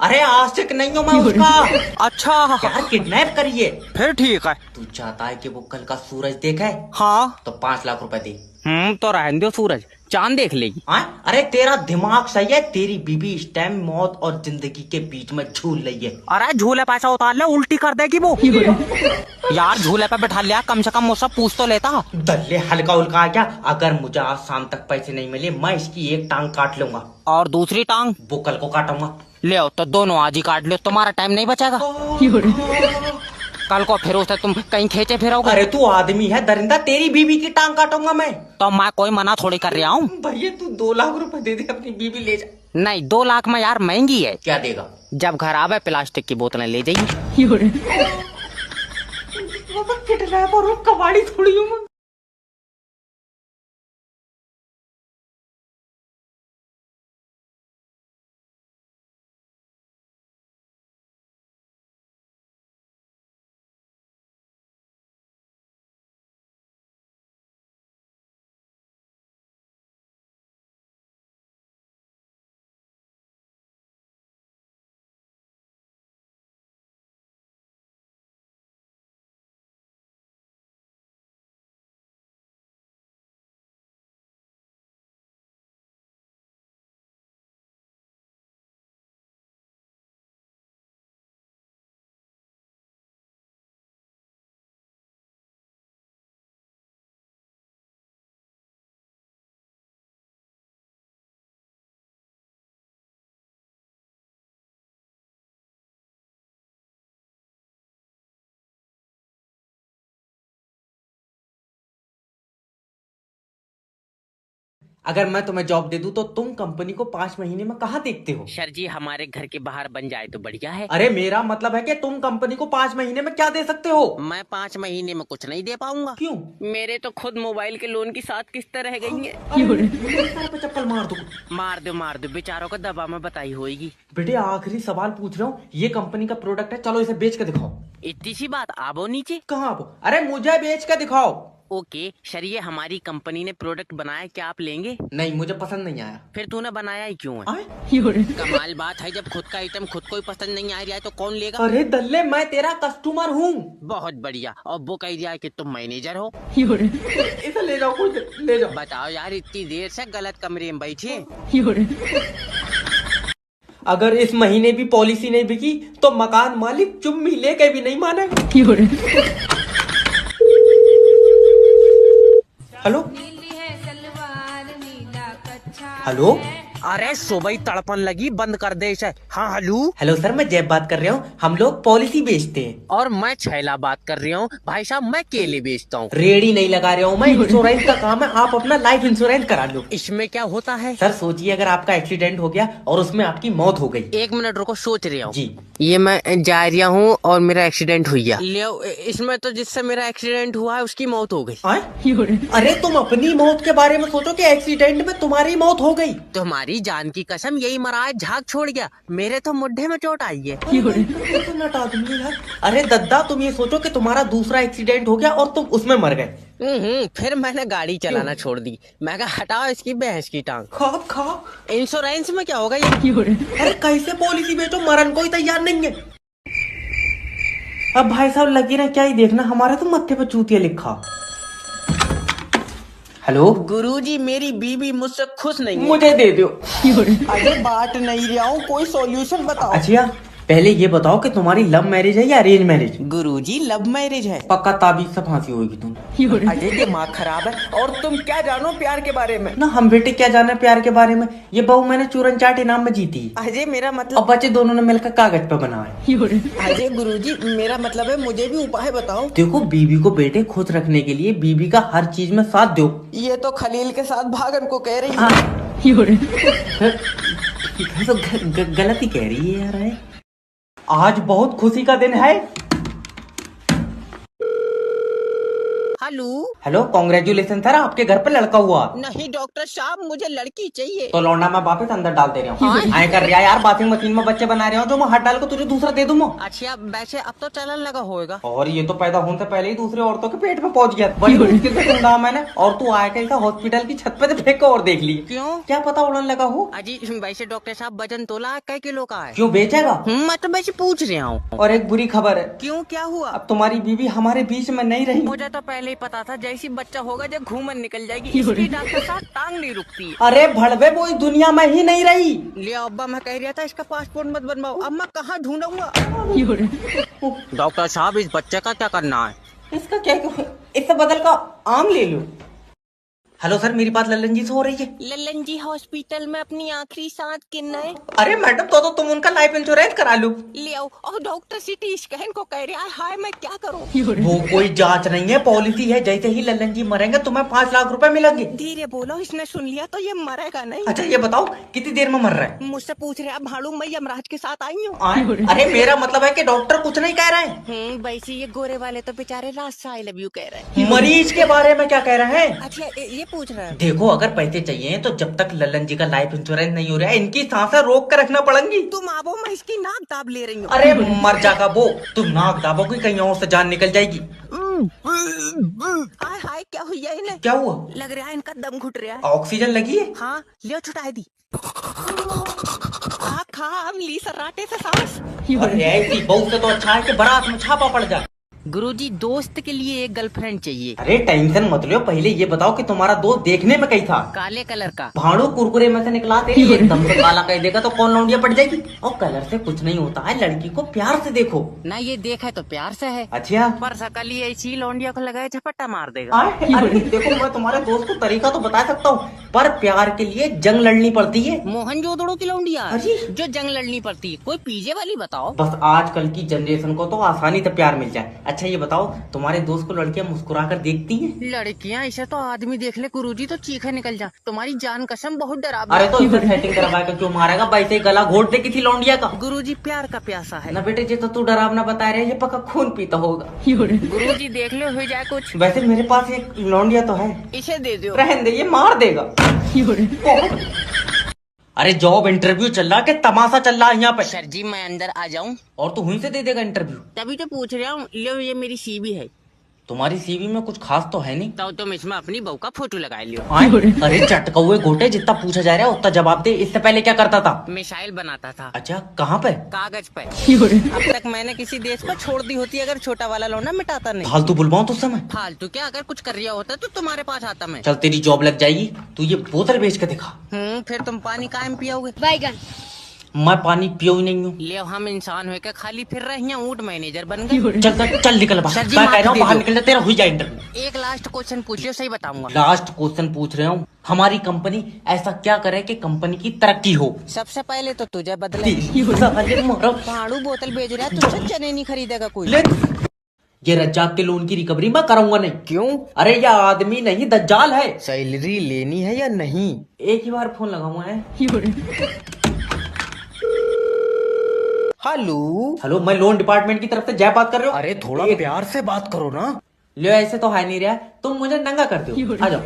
[SPEAKER 2] अरे आशिक नहीं हूं मैं उसका।
[SPEAKER 3] अच्छा
[SPEAKER 2] यार किडनैप करिए।
[SPEAKER 3] फिर ठीक है।
[SPEAKER 2] तू चाहता है कि वो कल का सूरज देखे?
[SPEAKER 3] हाँ।
[SPEAKER 2] तो 5 लाख रुपए दे।
[SPEAKER 3] तो रहने दो, सूरज चांद देख लेगी।
[SPEAKER 2] अरे तेरा दिमाग सही है, तेरी बीबी इस टाइम मौत और जिंदगी के बीच में झूल रही है।
[SPEAKER 3] अरे झूले पैसा उतार ले, उल्टी कर देगी वो। यार झूले पे बैठा लिया, कम से कम मुझसे पूछ तो लेता।
[SPEAKER 2] दल्ले हल्का उल्का आ गया। अगर मुझे आज शाम तक पैसे नहीं मिले, मैं इसकी एक टांग काट लूंगा।
[SPEAKER 3] और दूसरी टांग?
[SPEAKER 2] वो कल को काटूंगा।
[SPEAKER 3] ले आओ, तो दोनों आज ही काट लो, तुम्हारा टाइम नहीं बचेगा। कल को फिर उसे तुम कहीं खींचे फिरोगे।
[SPEAKER 2] अरे तू आदमी है दरिंदा, तेरी बीबी की टांग काटूंगा मैं।
[SPEAKER 3] तो मैं कोई मना थोड़ी कर रहा हूँ।
[SPEAKER 2] भैया तू 2 लाख रुपए दे दे, अपनी बीबी ले जा।
[SPEAKER 3] नहीं, 2 लाख में यार महंगी है।
[SPEAKER 2] क्या देगा?
[SPEAKER 3] जब घर आवे प्लास्टिक की बोतलें ले जाइए।
[SPEAKER 2] मैं किडनैपर हूँ, कबाड़ी थोड़ी हूँ मैं। अगर मैं तुम्हें जॉब दे दूं तो तुम कंपनी को 5 महीने में कहाँ देखते हो?
[SPEAKER 3] सर जी हमारे घर के बाहर बन जाए तो बढ़िया है।
[SPEAKER 2] अरे मेरा मतलब है कि तुम कंपनी को 5 महीने में क्या दे सकते हो?
[SPEAKER 3] मैं 5 महीने में कुछ नहीं दे पाऊंगा।
[SPEAKER 2] क्यों?
[SPEAKER 3] मेरे तो खुद मोबाइल के लोन की 7 किस्तें रह गई हैं।
[SPEAKER 2] मेरे सर पे चप्पल मार दो।
[SPEAKER 3] मार दो बेचारों को दबा में बताई होगी।
[SPEAKER 2] बेटे आखिरी सवाल पूछ रहा हूँ, ये कंपनी का प्रोडक्ट है, चलो इसे बेच के दिखाओ।
[SPEAKER 3] इतनी सी बात, आबो नीचे।
[SPEAKER 2] कहाँ आप? अरे मुझे बेच के दिखाओ।
[SPEAKER 3] ओके सर, ये हमारी कंपनी ने प्रोडक्ट बनाया, क्या आप लेंगे?
[SPEAKER 2] नहीं मुझे पसंद नहीं आया।
[SPEAKER 3] फिर तूने बनाया ही क्यों है?
[SPEAKER 2] आए?
[SPEAKER 3] कमाल बात है, जब खुद का आइटम खुद को ही पसंद नहीं आ रहा है तो कौन लेगा?
[SPEAKER 2] अरे दल्ले मैं तेरा कस्टमर हूँ।
[SPEAKER 3] बहुत बढ़िया, और वो कह दिया है कि तुम मैनेजर हो।
[SPEAKER 2] इसे ले जाओ, कुछ ले जाओ।
[SPEAKER 3] बताओ यार, इतनी देर से गलत कमरे में बैठे।
[SPEAKER 2] अगर इस महीने भी पॉलिसी नहीं बिकी तो मकान मालिक चुम्मी लेके भी नहीं माने। Hello hello.
[SPEAKER 3] अरे सुबह तड़पन लगी, बंद कर दे इसे। हाँ हेलो।
[SPEAKER 2] हेलो सर, मैं जैब बात कर रहा हूँ, हम लोग पॉलिसी बेचते हैं।
[SPEAKER 3] और मैं छैला बात कर रहा हूँ। भाई साहब मैं केले बेचता हूँ।
[SPEAKER 2] रेडी नहीं लगा रहा हूँ मैं, इंश्योरेंस का काम है, आप अपना लाइफ इंश्योरेंस करा लो।
[SPEAKER 3] इसमें क्या होता है?
[SPEAKER 2] सर सोचिए अगर आपका एक्सीडेंट हो गया और उसमें आपकी मौत हो गई।
[SPEAKER 3] 1 मिनट रुको, सोच रहा हूँ।
[SPEAKER 2] जी।
[SPEAKER 3] ये मैं जा रहा हूँ और मेरा एक्सीडेंट हो गया। इसमें तो जिससे मेरा एक्सीडेंट हुआ है उसकी मौत हो गई।
[SPEAKER 2] अरे तुम अपनी मौत के बारे में सोचो कि एक्सीडेंट में तुम्हारी मौत हो गई।
[SPEAKER 3] तुम्हारी जान की कसम, यही मरा है, झाग छोड़ गया। मेरे तो मुड्ढे में चोट आई है।
[SPEAKER 2] अरे दद्दा, तुम ये सोचो कि तुम्हारा दूसरा एक्सीडेंट हो गया और तुम उसमें मर गए।
[SPEAKER 3] फिर मैंने गाड़ी चलाना छोड़ दी। मैं कहा हटाओ इसकी भैंस की टांग।
[SPEAKER 2] खा।
[SPEAKER 3] इंश्योरेंस में क्या होगा ये?
[SPEAKER 2] अरे कैसे पॉलिसी बेचो, मरण कोई तैयार नहीं है। अब भाई साहब लगी ना क्या ही देखना, हमारे तो मत्थे पे चूतिया लिखा। हेलो
[SPEAKER 3] गुरुजी, मेरी बीवी मुझसे खुश नहीं है।
[SPEAKER 2] मुझे दे दो।
[SPEAKER 3] अरे बात नहीं रहा हूँ, कोई सॉल्यूशन बताओ।
[SPEAKER 2] अच्छा पहले ये बताओ कि तुम्हारी लव मैरिज है या अरेंज मैरिज?
[SPEAKER 3] गुरुजी लव मैरिज है।
[SPEAKER 2] पक्का ताबीज से फांसी होगी तुम।
[SPEAKER 3] अरे दिमाग खराब है। और तुम क्या जानो प्यार के बारे में?
[SPEAKER 2] ना हम बेटे क्या जाने प्यार के बारे में, ये बहू मैंने चूरन चाट इनाम में जीती।
[SPEAKER 3] अजय मेरा
[SPEAKER 2] अब
[SPEAKER 3] मतलब,
[SPEAKER 2] बच्चे दोनों ने मिलकर कागज पे बनाए।
[SPEAKER 3] अजय गुरुजी मेरा मतलब है, मुझे भी उपाय बताओ।
[SPEAKER 2] देखो बीवी को बेटे खुश रखने के लिए बीवी का हर चीज में साथ दो।
[SPEAKER 3] ये तो खलील के साथ भागन को कह रही
[SPEAKER 2] हाँ।
[SPEAKER 3] है।
[SPEAKER 2] तो गलती कह रही है यार। आज बहुत खुशी का दिन है। हेलो कॉन्ग्रेचुलेशन सर, आपके घर पे लड़का हुआ।
[SPEAKER 3] नहीं डॉक्टर साहब, मुझे लड़की चाहिए।
[SPEAKER 2] तो लौंडा मैं वापस अंदर डाल दे रहा हूँ। आए कर रहा यार, वॉशिंग मशीन में बच्चे बना रहे हो जो मैं हट डाल को तुझे दूसरा दे दूँ।
[SPEAKER 3] अच्छा वैसे अब तो चलन लगा होएगा।
[SPEAKER 2] और ये तो पैदा होने से पहले ही दूसरे औरतों के पेट में पहुंच गया। बड़ी मुश्किल से ढूंढा मैंने, और तू आया कैसा हॉस्पिटल की छत पे से फेंक और देख ली।
[SPEAKER 3] क्यों?
[SPEAKER 2] क्या पता उड़न लगा हो।
[SPEAKER 3] अजी वैसे डॉक्टर साहब वजन तोला कै किलो का है?
[SPEAKER 2] क्यों बेचेगा?
[SPEAKER 3] मैं तो वैसे पूछ रहा हूँ।
[SPEAKER 2] और एक बुरी खबर है।
[SPEAKER 3] क्यों, क्या हुआ?
[SPEAKER 2] अब तुम्हारी बीवी हमारे बीच में नहीं रही।
[SPEAKER 3] मुझे तो पहले ही पता था, जैसी बच्चा होगा जब घूमन निकल जाएगी। इसकी डॉक्टर साहब टांग नहीं रुकती।
[SPEAKER 2] अरे भड़वे वो इस दुनिया में ही नहीं रही।
[SPEAKER 3] ले अब्बा, मैं कह रहा था इसका पासपोर्ट मत बनवाओ। अब मैं कहाँ ढूंढूंगा? डॉक्टर साहब इस बच्चे का क्या करना है?
[SPEAKER 2] इसका क्या, इससे बदल का आम ले लो। हेलो सर, मेरी बात लल्लन जी से हो रही है?
[SPEAKER 4] लल्लन जी हॉस्पिटल में अपनी आखिरी सांस गिनना है।
[SPEAKER 2] अरे मैडम, तो तुम उनका लाइफ इंश्योरेंस करा लो।
[SPEAKER 4] ले आओ। और डॉक्टर सिटी स्कैन को कह रहा है। हाय मैं क्या करूं?
[SPEAKER 2] वो कोई जांच नहीं है, पॉलिसी है। जैसे ही लल्लन जी मरेंगे तुम्हें 5 लाख रुपए मिलेंगे।
[SPEAKER 4] धीरे बोलो, इसने सुन लिया तो ये मरेगा नहीं।
[SPEAKER 2] अच्छा ये बताओ कितनी देर में मर रहा है?
[SPEAKER 4] मुझसे पूछ रहे आप भाड़ू मैं यमराज के साथ आई हूँ।
[SPEAKER 2] अरे मेरा मतलब है कि डॉक्टर कुछ नहीं कह रहे हैं।
[SPEAKER 4] वैसे ये गोरे वाले तो बेचारे रात से आई लव यू कह रहे हैं।
[SPEAKER 2] मरीज के बारे में क्या कह रहे हैं?
[SPEAKER 4] अच्छा ये पूछ रहे हैं।
[SPEAKER 2] देखो, अगर पैसे चाहिए तो जब तक लल्लन जी का लाइफ इंश्योरेंस नहीं हो रहा है, इनकी सांसें रोक कर रखना पड़ेंगी।
[SPEAKER 4] तुम आवो, मैं इसकी नाक दाब ले रही हूँ।
[SPEAKER 2] अरे मर जाएगा वो, तुम नाक दाबोगी कहीं और से जान निकल जाएगी।
[SPEAKER 4] हाय हाय क्या हुआ इन्हें?
[SPEAKER 2] क्या हुआ?
[SPEAKER 4] लग रहा है इनका दम घुट रहा है।
[SPEAKER 2] ऑक्सीजन लगी है?
[SPEAKER 4] हाँ लियो छुटा दी। खा अब ली सराटे से सांस।
[SPEAKER 2] अरे ऐसी बहू से तो अच्छा है कि बारात में छापा पड़ जाए।
[SPEAKER 4] गुरुजी दोस्त के लिए एक गर्लफ्रेंड चाहिए।
[SPEAKER 2] अरे टेंशन मत लो, पहले ये बताओ कि तुम्हारा दोस्त देखने में कैसा?
[SPEAKER 4] काले कलर का।
[SPEAKER 2] भाड़ू कुरकुरे में से निकला थे, एकदम से काला कह देगा तो कौन लौंडिया पड़ जाएगी। और कलर से कुछ नहीं होता है, लड़की को प्यार से देखो
[SPEAKER 4] ना ये देखा है तो प्यार से है,
[SPEAKER 2] अच्छा।
[SPEAKER 4] पर सकली ऐसी लौंडिया को लगाए झपट्टा मार देगा।
[SPEAKER 2] अरे देखो, मैं तुम्हारे दोस्त को तरीका तो बता सकता हूँ, पर प्यार के लिए जंग लड़नी पड़ती है।
[SPEAKER 4] मोहन जोदड़ो की लौंडिया
[SPEAKER 2] अरे!
[SPEAKER 4] जो जंग लड़नी पड़ती है, कोई पीजे वाली बताओ।
[SPEAKER 2] बस आजकल की जनरेशन को तो आसानी से प्यार मिल जाए। अच्छा ये बताओ, तुम्हारे दोस्त को लड़कियां मुस्कुरा कर देखती हैं?
[SPEAKER 4] लड़कियां ऐसे तो आदमी देख ले गुरुजी तो चीखे निकल जा। तुम्हारी जान कसम बहुत डरावनी।
[SPEAKER 2] अरे तो इसे सेटिंग करवा कर क्यों मारेगा? वैसे ही गला घोट दे किसी लौंडिया का।
[SPEAKER 4] गुरुजी प्यार का प्यासा है
[SPEAKER 2] ना बेटे, ये तो तू डरावना बता रहे, ये पक्का खून पीता होगा।
[SPEAKER 4] गुरुजी देख लो हो जाए कुछ।
[SPEAKER 2] वैसे मेरे पास एक लौंडिया तो है,
[SPEAKER 4] इसे दे दो।
[SPEAKER 2] रहने दे, ये मार देगा। अरे जॉब इंटरव्यू चल रहा है, तमाशा चल रहा है यहाँ पे।
[SPEAKER 4] सर जी मैं अंदर आ जाऊं?
[SPEAKER 2] और तू वहीं से दे देगा इंटरव्यू?
[SPEAKER 4] तभी तो पूछ रहा हूँ। लो ये मेरी सीवी है।
[SPEAKER 2] तुम्हारी सीवी में कुछ खास तो है नहीं।
[SPEAKER 4] तो तुम इसमें अपनी बहू का फोटो लगा लियो।
[SPEAKER 2] अरे चटकौए गोटे, जितना पूछा जा रहा है उतना जवाब दे। इससे पहले क्या करता था?
[SPEAKER 4] मिसाइल बनाता था।
[SPEAKER 2] अच्छा, कहाँ पे?
[SPEAKER 4] कागज पे। अब तक मैंने किसी देश को छोड़ दी होती अगर छोटा वाला लौंडा मिटाता नहीं।
[SPEAKER 2] फालतू बुलवाऊं तुझसे मैं?
[SPEAKER 4] फालतू क्या, अगर कुछ कर रहा होता तो तुम्हारे पास आता मैं।
[SPEAKER 2] चल तेरी जॉब लग जाएगी, तू ये बोतल बेच के दिखा।
[SPEAKER 4] फिर तुम पानी कायम पियोगे?
[SPEAKER 5] बैगन।
[SPEAKER 2] मैं पानी पियो ही नहीं हूँ।
[SPEAKER 4] ले हम इंसान हो के खाली फिर रहे हैं, ऊँट मैनेजर बन गए।
[SPEAKER 2] चल चल चल निकल बाहर।
[SPEAKER 4] सर जी,
[SPEAKER 2] मैं कह
[SPEAKER 4] माफ
[SPEAKER 2] रहा हूँ बाहर
[SPEAKER 4] कीजिए।
[SPEAKER 2] निकल जा, तेरा हुई जाए इंटरव्यू।
[SPEAKER 4] एक लास्ट क्वेश्चन पूछियो, सही बताऊंगा।
[SPEAKER 2] लास्ट क्वेश्चन पूछ रहे हूँ, हमारी कंपनी ऐसा क्या करे कि कंपनी की तरक्की हो?
[SPEAKER 4] सबसे पहले तो तुझे बदले।
[SPEAKER 2] साले मारो।
[SPEAKER 4] भाड़ू बोतल बेच रहा है, तुझसे चने नहीं खरीदेगा कोई।
[SPEAKER 2] ले, ये रज्जाक के लोन की रिकवरी मैं कराऊंगा नहीं।
[SPEAKER 4] क्यों?
[SPEAKER 2] अरे ये आदमी नहीं, दज्जाल है।
[SPEAKER 4] सैलरी लेनी है या नहीं?
[SPEAKER 2] एक ही बार फोन लगाऊंगा है।
[SPEAKER 4] हेलो।
[SPEAKER 2] हेलो, मैं लोन डिपार्टमेंट की तरफ से जय बात कर रहे हो।
[SPEAKER 4] अरे थोड़ा प्यार से बात करो ना।
[SPEAKER 2] ले, ऐसे तो है नहीं रहा, तुम मुझे नंगा करते हो। आ जाओ।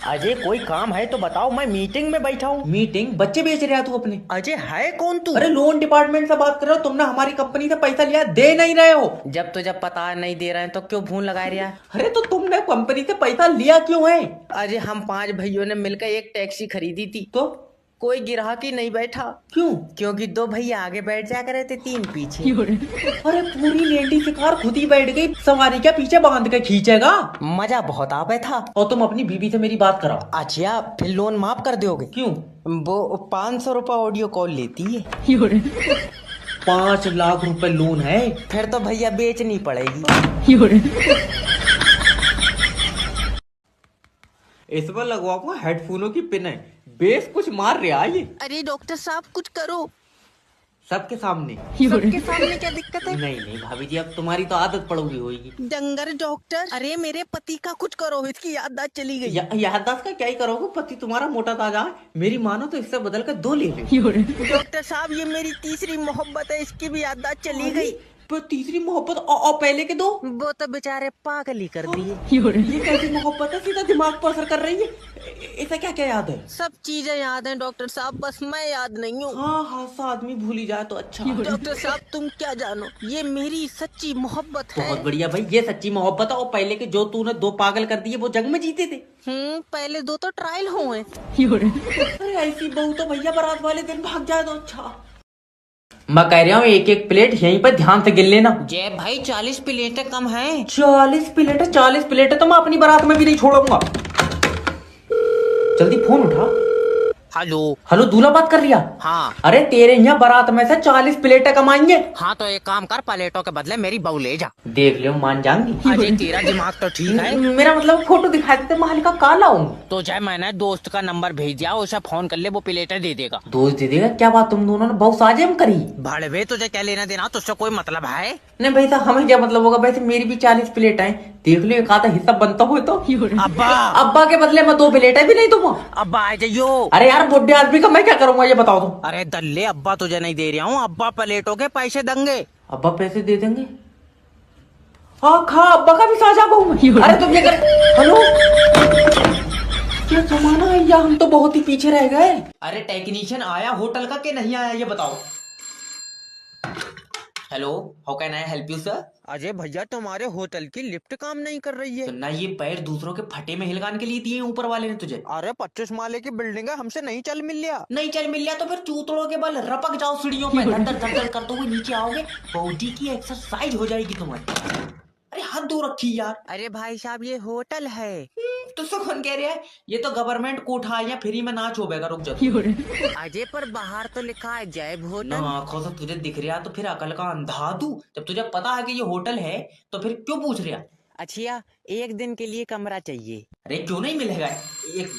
[SPEAKER 4] अजय कोई काम है तो बताओ, मैं मीटिंग में बैठा हूँ।
[SPEAKER 2] मीटिंग? बच्चे बेच रहे तू अपने?
[SPEAKER 4] अजय है कौन तू?
[SPEAKER 2] अरे लोन डिपार्टमेंट से बात कर रहे हो, तुमने हमारी कंपनी से पैसा लिया, दे नहीं रहे हो।
[SPEAKER 4] जब तुझे पता नहीं दे रहे हैं तो क्यों फोन लगा रहा है?
[SPEAKER 2] अरे तो तुमने कंपनी से पैसा लिया क्यों है?
[SPEAKER 4] अजय हम 5 भाइयों ने मिलकर एक टैक्सी खरीदी थी,
[SPEAKER 2] तो
[SPEAKER 4] कोई ग्राहक ही नहीं बैठा।
[SPEAKER 2] क्यों?
[SPEAKER 4] क्योंकि 2 भैया आगे बैठ जा करे थे, 3 पीछे।
[SPEAKER 2] अरे पूरी लेडी की कार खुद ही बैठ गई, सवारी क्या पीछे बांध के खींचेगा?
[SPEAKER 4] मजा बहुत आवे था।
[SPEAKER 2] और तुम अपनी बीवी से मेरी बात कराओ।
[SPEAKER 4] अच्छा फिर लोन माफ कर दोगे?
[SPEAKER 2] क्यों?
[SPEAKER 4] वो 500 रुपए ऑडियो कॉल लेती है।
[SPEAKER 2] 5 लाख रुपए लोन है?
[SPEAKER 4] फिर तो भैया बेचनी पड़ेगी।
[SPEAKER 2] इस पर लगवाऊंगा हेडफोनों की पिन है, बेस कुछ मार रहा है ये।
[SPEAKER 4] अरे डॉक्टर साहब कुछ करो।
[SPEAKER 2] सबके सामने?
[SPEAKER 4] सबके सामने क्या दिक्कत है?
[SPEAKER 2] नहीं नहीं भाभी जी, अब तुम्हारी तो आदत पड़ोगी होगी।
[SPEAKER 4] डंगर डॉक्टर, अरे मेरे पति का कुछ करो, इसकी याददाश्त चली गई।
[SPEAKER 2] याददाश्त का क्या ही करोगे, पति तुम्हारा मोटा ताजा है। मेरी मानो तो इससे बदल कर 2 ले लो।
[SPEAKER 4] डॉक्टर साहब ये मेरी तीसरी मोहब्बत है, इसकी भी याददाश्त चली गई।
[SPEAKER 2] पर तीसरी मोहब्बत और पहले के 2?
[SPEAKER 4] वो तो बेचारे पागल ही कर दिए।
[SPEAKER 2] ये कैसी मोहब्बत है, सीधा दिमाग पर असर कर रही है। इसे क्या क्या याद है?
[SPEAKER 4] सब चीजें याद हैं डॉक्टर साहब, बस मैं याद नहीं हूँ।
[SPEAKER 2] हाँ हाँ, आदमी भूल ही जाए तो अच्छा।
[SPEAKER 4] डॉक्टर साहब तुम क्या जानो, ये मेरी सच्ची मोहब्बत है।
[SPEAKER 2] बहुत बढ़िया भाई, ये सच्ची मोहब्बत है। और पहले के जो तूने 2 पागल कर दिए वो जंग में जीते थे।
[SPEAKER 4] पहले 2 तो ट्रायल हुए।
[SPEAKER 2] अरे ऐसी बहू तो भैया बारात वाले दिन भाग जाए तो अच्छा। मैं कह रहा हूँ एक एक प्लेट यहीं पर ध्यान से गिन लेना।
[SPEAKER 4] जय भाई 40 प्लेटें कम है।
[SPEAKER 2] 40 प्लेट? 40 प्लेटें तो मैं अपनी बारात में भी नहीं छोड़ूंगा। जल्दी फोन उठा।
[SPEAKER 4] हेलो।
[SPEAKER 1] हेलो, दूल्हा बात कर रिया?
[SPEAKER 4] हाँ
[SPEAKER 1] अरे तेरे यहाँ बारात में से 40 प्लेटें कमाएंगे।
[SPEAKER 4] हाँ, तो एक काम कर, प्लेटों के बदले मेरी बहू ले जा।
[SPEAKER 1] देख लियो, मान जाऊंगी।
[SPEAKER 4] अजय तेरा दिमाग तो ठीक है।
[SPEAKER 1] मेरा मतलब फोटो दिखा देते, महल का काला हूँ।
[SPEAKER 4] तो चाहे मैंने दोस्त का नंबर भेज दिया, उसे फोन कर ले, वो प्लेटें दे देगा।
[SPEAKER 1] दोस्त दे देगा? क्या बात, तुम दोनों ने बहुत साजिश करी।
[SPEAKER 4] भड़वे तुझे क्या लेना देना, तुझसे कोई मतलब है?
[SPEAKER 1] नहीं भाई साहब, हमें क्या मतलब होगा? वैसे मेरी भी 40 प्लेट है, देख लो एक आधा हिस्सा बनता हो तो।
[SPEAKER 4] अब्बा
[SPEAKER 1] अब्बा के बदले में 2 प्लेटें भी नहीं दूंगा।
[SPEAKER 4] अब्बा आ जाइयो।
[SPEAKER 1] अरे यार, बुढ़े आदमी का मैं क्या करूंगा ये बताओ तुम।
[SPEAKER 4] अरे दल्ले, अब्बा तुझे नहीं दे रहा हूँ, अब्बा प्लेटों के पैसे देंगे।
[SPEAKER 1] अब्बा पैसे दे देंगे? हाँ खा, अब्बा का भी साझा कहूँ। अरे तुम ये कर। हेलो, क्या जमाना है या हम तो बहुत ही पीछे रह गए। अरे टेक्नीशियन आया होटल का कि नहीं आया ये बताओ। Hello, how can I help you sir?
[SPEAKER 4] Ajay भैया, तुम्हारे होटल की लिफ्ट काम नहीं कर रही है।
[SPEAKER 1] तो ना ये पैर दूसरों के फटे में हिलगान के लिए दिए ऊपर वाले ने तुझे?
[SPEAKER 4] अरे 25 माले की बिल्डिंग है, हमसे नहीं चल मिल लिया।
[SPEAKER 1] नहीं चल मिल लिया तो फिर चूतड़ों के बल रपक जाओ सीढ़ियों पे, धड़ धड़ धड़ करते हुए नीचे आओगे, बॉडी की एक्सरसाइज हो जाएगी तुम्हारी। अरे हाथ दो रखी यार।
[SPEAKER 4] अरे भाई साहब, ये होटल है।
[SPEAKER 1] तुझसे कौन कह रहा है? ये तो गवर्नमेंट कोठा है, या फ्री में नाच हो बेगा। रुक जा।
[SPEAKER 4] अजय पर बाहर तो लिखा है जय
[SPEAKER 1] ना
[SPEAKER 4] होटल।
[SPEAKER 1] आंखों से तुझे दिख रहा तो फिर अकल का अंधा तू। जब तुझे पता है कि ये होटल है तो फिर क्यों पूछ रहा?
[SPEAKER 4] अच्छा, एक दिन के लिए कमरा चाहिए।
[SPEAKER 1] अरे क्यों नहीं मिलेगा? एक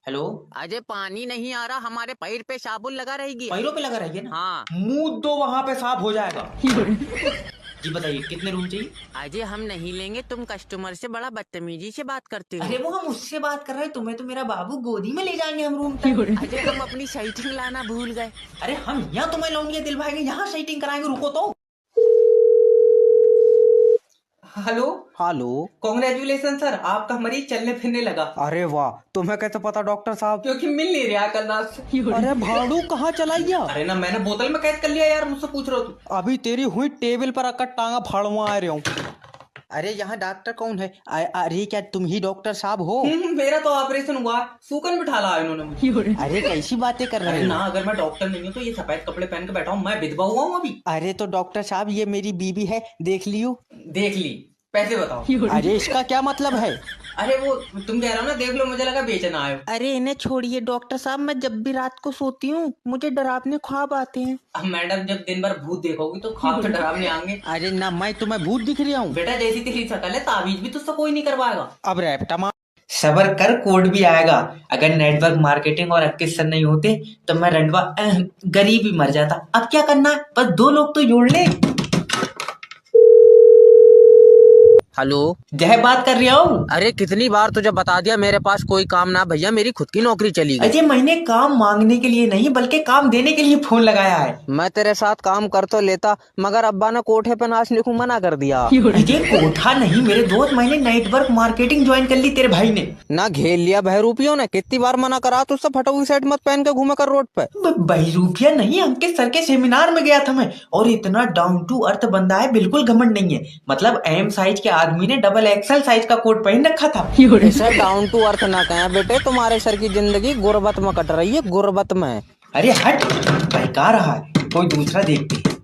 [SPEAKER 1] हेलो,
[SPEAKER 4] अजय पानी नहीं आ रहा, हमारे पैर पे साबुन लगा रहेगी।
[SPEAKER 1] पैरों पे लगा रही है ना?
[SPEAKER 4] हाँ।
[SPEAKER 1] मुंह दो, वहां पे साफ हो जाएगा। जी बताइए, कितने रूम चाहिए?
[SPEAKER 4] अजय हम नहीं लेंगे, तुम कस्टमर से बड़ा बदतमीजी से बात करते हो।
[SPEAKER 1] अरे वो हम उससे बात कर रहे हैं, तुम्हें तो मेरा बाबू गोदी में ले जाएंगे हम रूम तक।
[SPEAKER 4] अजय हम अपनी साइटिंग लाना भूल गए।
[SPEAKER 1] अरे हम यहाँ तुम्हें लौंडिया दिलवाएंगे, यहाँ सेटिंग कराएंगे, रुको तो। Hello
[SPEAKER 2] hello.
[SPEAKER 1] कांग्रेचुलेशन सर, आपका मरीज चलने फिरने लगा।
[SPEAKER 2] अरे वाह, तुम्हें कैसे पता डॉक्टर साहब?
[SPEAKER 1] क्योंकि मिल नहीं रहा कल रात से।
[SPEAKER 2] अरे भाड़ू कहाँ चला गया?
[SPEAKER 1] अरे ना, मैंने बोतल में कैद कर लिया यार, मुझसे पूछ रहे हो तुम?
[SPEAKER 2] अभी तेरी हुई टेबल पर आकर टांगा फाड़वा आ रहा हूँ। अरे यहाँ डॉक्टर कौन है? अरे क्या तुम ही डॉक्टर साहब हो?
[SPEAKER 1] मेरा तो ऑपरेशन हुआ, सूकन बिठा ला इन्होंने मुझे।
[SPEAKER 2] अरे कैसी बातें कर रहे
[SPEAKER 1] अरे
[SPEAKER 2] हो?
[SPEAKER 1] ना, अगर मैं डॉक्टर नहीं हूँ तो ये सफेद कपड़े पहन के बैठा हूँ, मैं विधवा हुआ हूँ अभी।
[SPEAKER 2] अरे तो डॉक्टर साहब, ये मेरी बीबी है, देख लियो।
[SPEAKER 1] देख ली, पैसे बताओ।
[SPEAKER 2] अरे इसका क्या मतलब है?
[SPEAKER 1] अरे वो तुम कह रहे हो ना, देख लो, मुझे लगा बेचना आयो।
[SPEAKER 4] अरे इन्हें छोड़िए डॉक्टर साहब, मैं जब भी रात को सोती हूँ मुझे डरावने ख्वाब आते हैं।
[SPEAKER 1] अब मैडम, जब दिन भर भूत देखोगी तो ख्वाब तो डरावने आएंगे।
[SPEAKER 2] अरे ना, मैं तुम्हें भूत दिख रहा हूँ?
[SPEAKER 1] बेटा, जैसी तेरी शकल है, ताबीज भी तुझसे कोई नहीं करवाएगा।
[SPEAKER 2] अब रैप्टा मार।
[SPEAKER 1] सबर कर, कोड भी आएगा। अगर नेटवर्क मार्केटिंग और 21 सर नहीं होते तो मैं रंडवा गरीब ही मर जाता। अब क्या करना है, बस 2 लोग तो जोड़ ले।
[SPEAKER 4] हेलो।
[SPEAKER 1] जय बात कर रहा हूँ।
[SPEAKER 4] अरे कितनी बार तुझे बता दिया, मेरे पास कोई काम ना भैया, मेरी खुद की नौकरी चली गई।
[SPEAKER 1] अजय, मैंने काम मांगने के लिए नहीं बल्कि काम देने के लिए फोन लगाया है।
[SPEAKER 4] मैं तेरे साथ काम कर तो लेता, मगर अब्बा ने कोठे पे नाच लिखूं मना कर दिया।
[SPEAKER 1] अजय कोठा नहीं मेरे दोस्त, मैंने नेटवर्क मार्केटिंग ज्वाइन कर ली तेरे भाई ने।
[SPEAKER 4] ना घेर लिया बहरूपियों ने, कितनी बार मना करा तुझसे, फटोगी सेट मत पहन के घूमे कर रोड पे।
[SPEAKER 1] बहरूपिया नहीं, अंकित सर के सेमिनार में गया था मैं, और इतना डाउन टू अर्थ बंदा है, बिल्कुल घमंड नहीं है। मतलब एम साइज के आदमी ने डबल एक्सएल साइज का कोट पहन रखा था।
[SPEAKER 4] इसे डाउन टू अर्थ ना कहें बेटे, तुम्हारे सर की जिंदगी गुर्बत में कट रही है, गुर्बत में।
[SPEAKER 1] अरे हट, बहका रहा है, कोई दूसरा देखते हैं।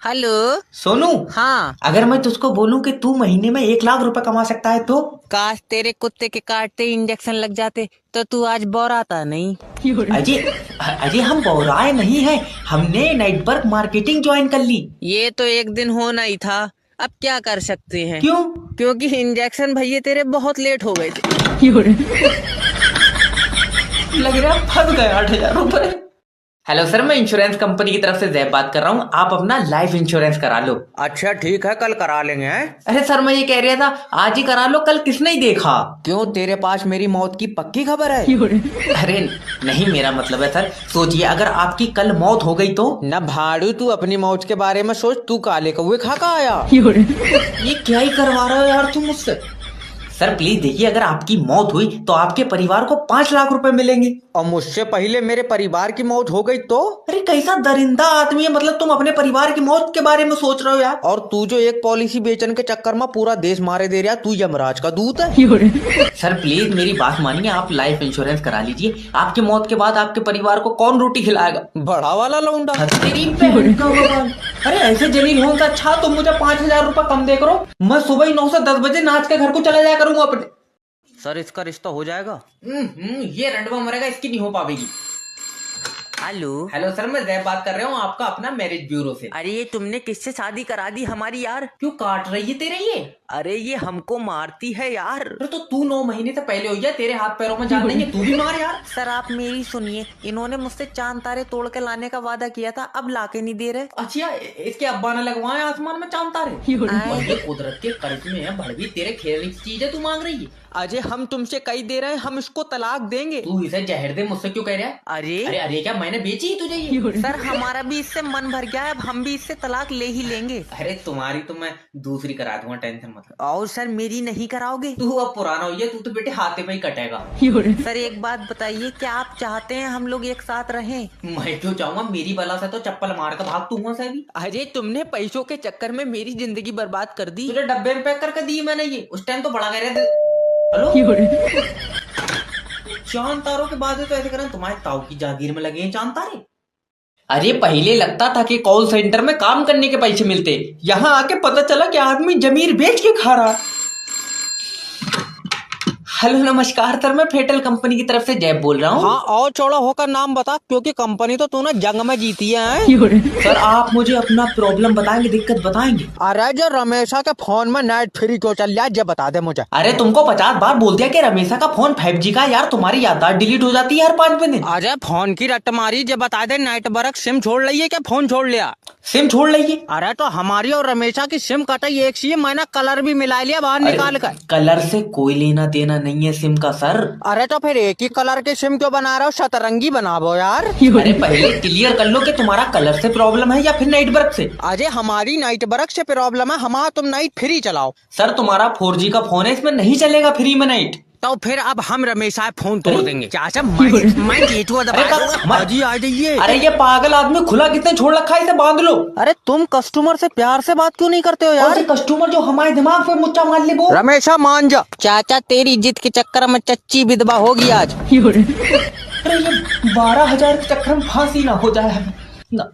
[SPEAKER 4] हेलो
[SPEAKER 1] सोनू।
[SPEAKER 4] हाँ।
[SPEAKER 1] अगर मैं तुझको बोलूं कि तू महीने में 1 लाख रुपए कमा सकता है तो?
[SPEAKER 4] काश तेरे कुत्ते के काटते इंजेक्शन लग जाते तो तू आज बोराता नहीं।
[SPEAKER 1] अजय अजय, हम बौराए नहीं हैं, हमने नेटवर्क मार्केटिंग ज्वाइन कर ली।
[SPEAKER 4] ये तो एक दिन होना ही था, अब क्या कर सकते हैं।
[SPEAKER 1] क्यों?
[SPEAKER 4] क्योंकि इंजेक्शन भैया तेरे बहुत लेट हो गए थे।
[SPEAKER 1] लग रहा है फंस गए 8,000 रुपए। हेलो सर, मैं इंश्योरेंस कंपनी की तरफ से जैब बात कर रहा हूँ, आप अपना लाइफ इंश्योरेंस करा लो।
[SPEAKER 2] अच्छा ठीक है, कल करा लेंगे।
[SPEAKER 1] अरे सर, मैं ये कह रहा था, आज ही करा लो, कल किसने ही देखा।
[SPEAKER 2] क्यों, तेरे पास मेरी मौत की पक्की खबर है?
[SPEAKER 1] अरे नहीं, मेरा मतलब है सर, सोचिए अगर आपकी कल मौत हो गई तो।
[SPEAKER 2] न भाड़ू, तू अपनी मौत के बारे में सोच, तू काले कौवे खा का आया।
[SPEAKER 1] ये क्या ही करवा रहे हो यार तुम मुझसे। सर प्लीज देखिए, अगर आपकी मौत हुई तो आपके परिवार को 5 लाख रुपए मिलेंगे।
[SPEAKER 2] और मुझसे पहले मेरे परिवार की मौत हो गई तो?
[SPEAKER 1] अरे कैसा दरिंदा आदमी है, मतलब तुम अपने परिवार की मौत के बारे में सोच रहे हो यार।
[SPEAKER 2] और तू जो एक पॉलिसी बेचने के चक्कर में पूरा देश मारे दे रहा, तू यमराज का दूत है।
[SPEAKER 1] सर प्लीज मेरी बात मानिए, आप लाइफ इंश्योरेंस करा लीजिए। आपकी मौत के बाद आपके परिवार को कौन रोटी खिलाएगा?
[SPEAKER 2] बड़ा वाला लौंडा।
[SPEAKER 1] तेरी बहन का भगवान। अरे ऐसे जलील होने से अच्छा तुम मुझे 5,000 रुपए कम दे करो, मैं सुबह ही 9 से 10 बजे नाच के घर को चला जाया करूंगा अपने।
[SPEAKER 4] सर इसका रिश्ता हो जाएगा?
[SPEAKER 2] ये रंडवा मरेगा, इसकी नहीं हो पाएगी।
[SPEAKER 3] हेलो।
[SPEAKER 2] हेलो सर, मैं जैब बात कर रहा हूँ आपका अपना मैरिज ब्यूरो से।
[SPEAKER 3] अरे ये तुमने किससे शादी करा दी हमारी यार?
[SPEAKER 2] क्यों काट रही है तेरे ये?
[SPEAKER 3] अरे ये हमको मारती है यार।
[SPEAKER 2] अरे तो तू 9 महीने से पहले हो गया, तेरे हाथ पैरों में जान नहीं है, तू भी मार यार।
[SPEAKER 3] सर आप मेरी सुनिए, इन्होंने मुझसे चांद तारे तोड़ के लाने का वादा किया था, अब लाके नहीं दे रहे।
[SPEAKER 2] अच्छा, इसके अब्बा ने लगवाए आसमान में चांद तारे? और ये कुदरत के कर्ज में है, भड़वी तेरे खेलने की चीज है, तू मांग रही है।
[SPEAKER 3] अजय हम तुमसे कई दे रहे हैं, हम इसको तलाक देंगे।
[SPEAKER 2] तू इसे जहर दे, मुझसे क्यों कह रहा है?
[SPEAKER 3] अरे
[SPEAKER 2] अरे अरे क्या मैंने बेची ही तुझे ये?
[SPEAKER 3] सर हमारा भी इससे मन भर गया है, अब हम भी इससे तलाक ले ही लेंगे।
[SPEAKER 2] अरे तुम्हारी तो मैं दूसरी करा दूंगा, टेंशन मत।
[SPEAKER 3] और सर मेरी नहीं कराओगे?
[SPEAKER 2] तू अब पुराना हो गया, तू तो बेटे हाथे पे ही कटेगा।
[SPEAKER 3] सर एक बात बताइए, क्या आप चाहते हैं हम लोग एक साथ रहें?
[SPEAKER 2] मैं क्यों चाहूंगा, मेरी बला से तो चप्पल मार कर भाग तू वहां से भी।
[SPEAKER 3] अजय तुमने पैसों के चक्कर में मेरी जिंदगी बर्बाद कर दी।
[SPEAKER 2] तुझे डब्बे में पैक करके दी मैंने ये, उस टाइम तो बड़ा कह रहे थे। हेलो, चांद तारों के बाद तो ऐसे करें, तुम्हारे ताऊ की जागीर में लगे हैं चांद तारे। अरे पहले लगता था कि कॉल सेंटर में काम करने के पैसे मिलते, यहाँ आके पता चला कि आदमी जमीर बेच के खा रहा। हेलो नमस्कार सर, मैं फेटल कंपनी की तरफ से जैब बोल रहा हूँ।
[SPEAKER 4] हाँ और चौड़ा होकर नाम बता, क्योंकि कंपनी तो तूने जंग में जीती है।
[SPEAKER 2] सर आप मुझे अपना प्रॉब्लम बताएंगे, दिक्कत बताएंगे।
[SPEAKER 4] अरे जो रमेशा के फोन में नेट फ्री क्यों चल रहा है, जब बता दे मुझे।
[SPEAKER 2] अरे तुमको 50 बार बोल दिया कि रमेशा का फोन 5G का, यार तुम्हारी याददाश्त डिलीट हो जाती है हर 5 दिन।
[SPEAKER 4] अरे फोन की रट मारी, जब बता दे नेटवर्क सिम छोड़ रही है क्या फोन छोड़ लिया?
[SPEAKER 2] सिम छोड़ लीजिए।
[SPEAKER 4] अरे तो हमारी और रमेशा की सिम कटाई एक सी है, मैंने कलर भी मिला लिया बाहर निकाल कर।
[SPEAKER 2] कलर से कोई लेना देना नहीं है सिम का सर।
[SPEAKER 4] अरे तो फिर एक ही कलर के सिम क्यों बना रहे हो, शतरंगी बनावो यार।
[SPEAKER 2] अरे पहले क्लियर कर लो कि तुम्हारा कलर से प्रॉब्लम है या फिर नेटवर्क से।
[SPEAKER 4] अजय हमारी नेटवर्क से प्रॉब्लम है, हमारा तुम नाइट फ्री चलाओ।
[SPEAKER 2] सर तुम्हारा 4G का फोन है, इसमें नहीं चलेगा फ्री में नाइट।
[SPEAKER 4] तो फिर अब हम रमेशा फोन तोड़ देंगे। चाचा मैं गेटवा दबा दूंगा। अजी आ जाइए।
[SPEAKER 2] अरे ये पागल आदमी खुला कितने छोड़ रखा है, इसे बांध लो।
[SPEAKER 4] अरे तुम कस्टमर से प्यार से बात क्यों नहीं करते हो यार?
[SPEAKER 2] कस्टमर जो हमारे दिमाग पे मुच्चा मार ले वो।
[SPEAKER 4] रमेशा मान जा। चाचा तेरी जिद के चक्कर में चच्ची विधवा होगी आज।
[SPEAKER 2] अरे ये 12,000 के चक्कर में फांसी ना हो जाए ना।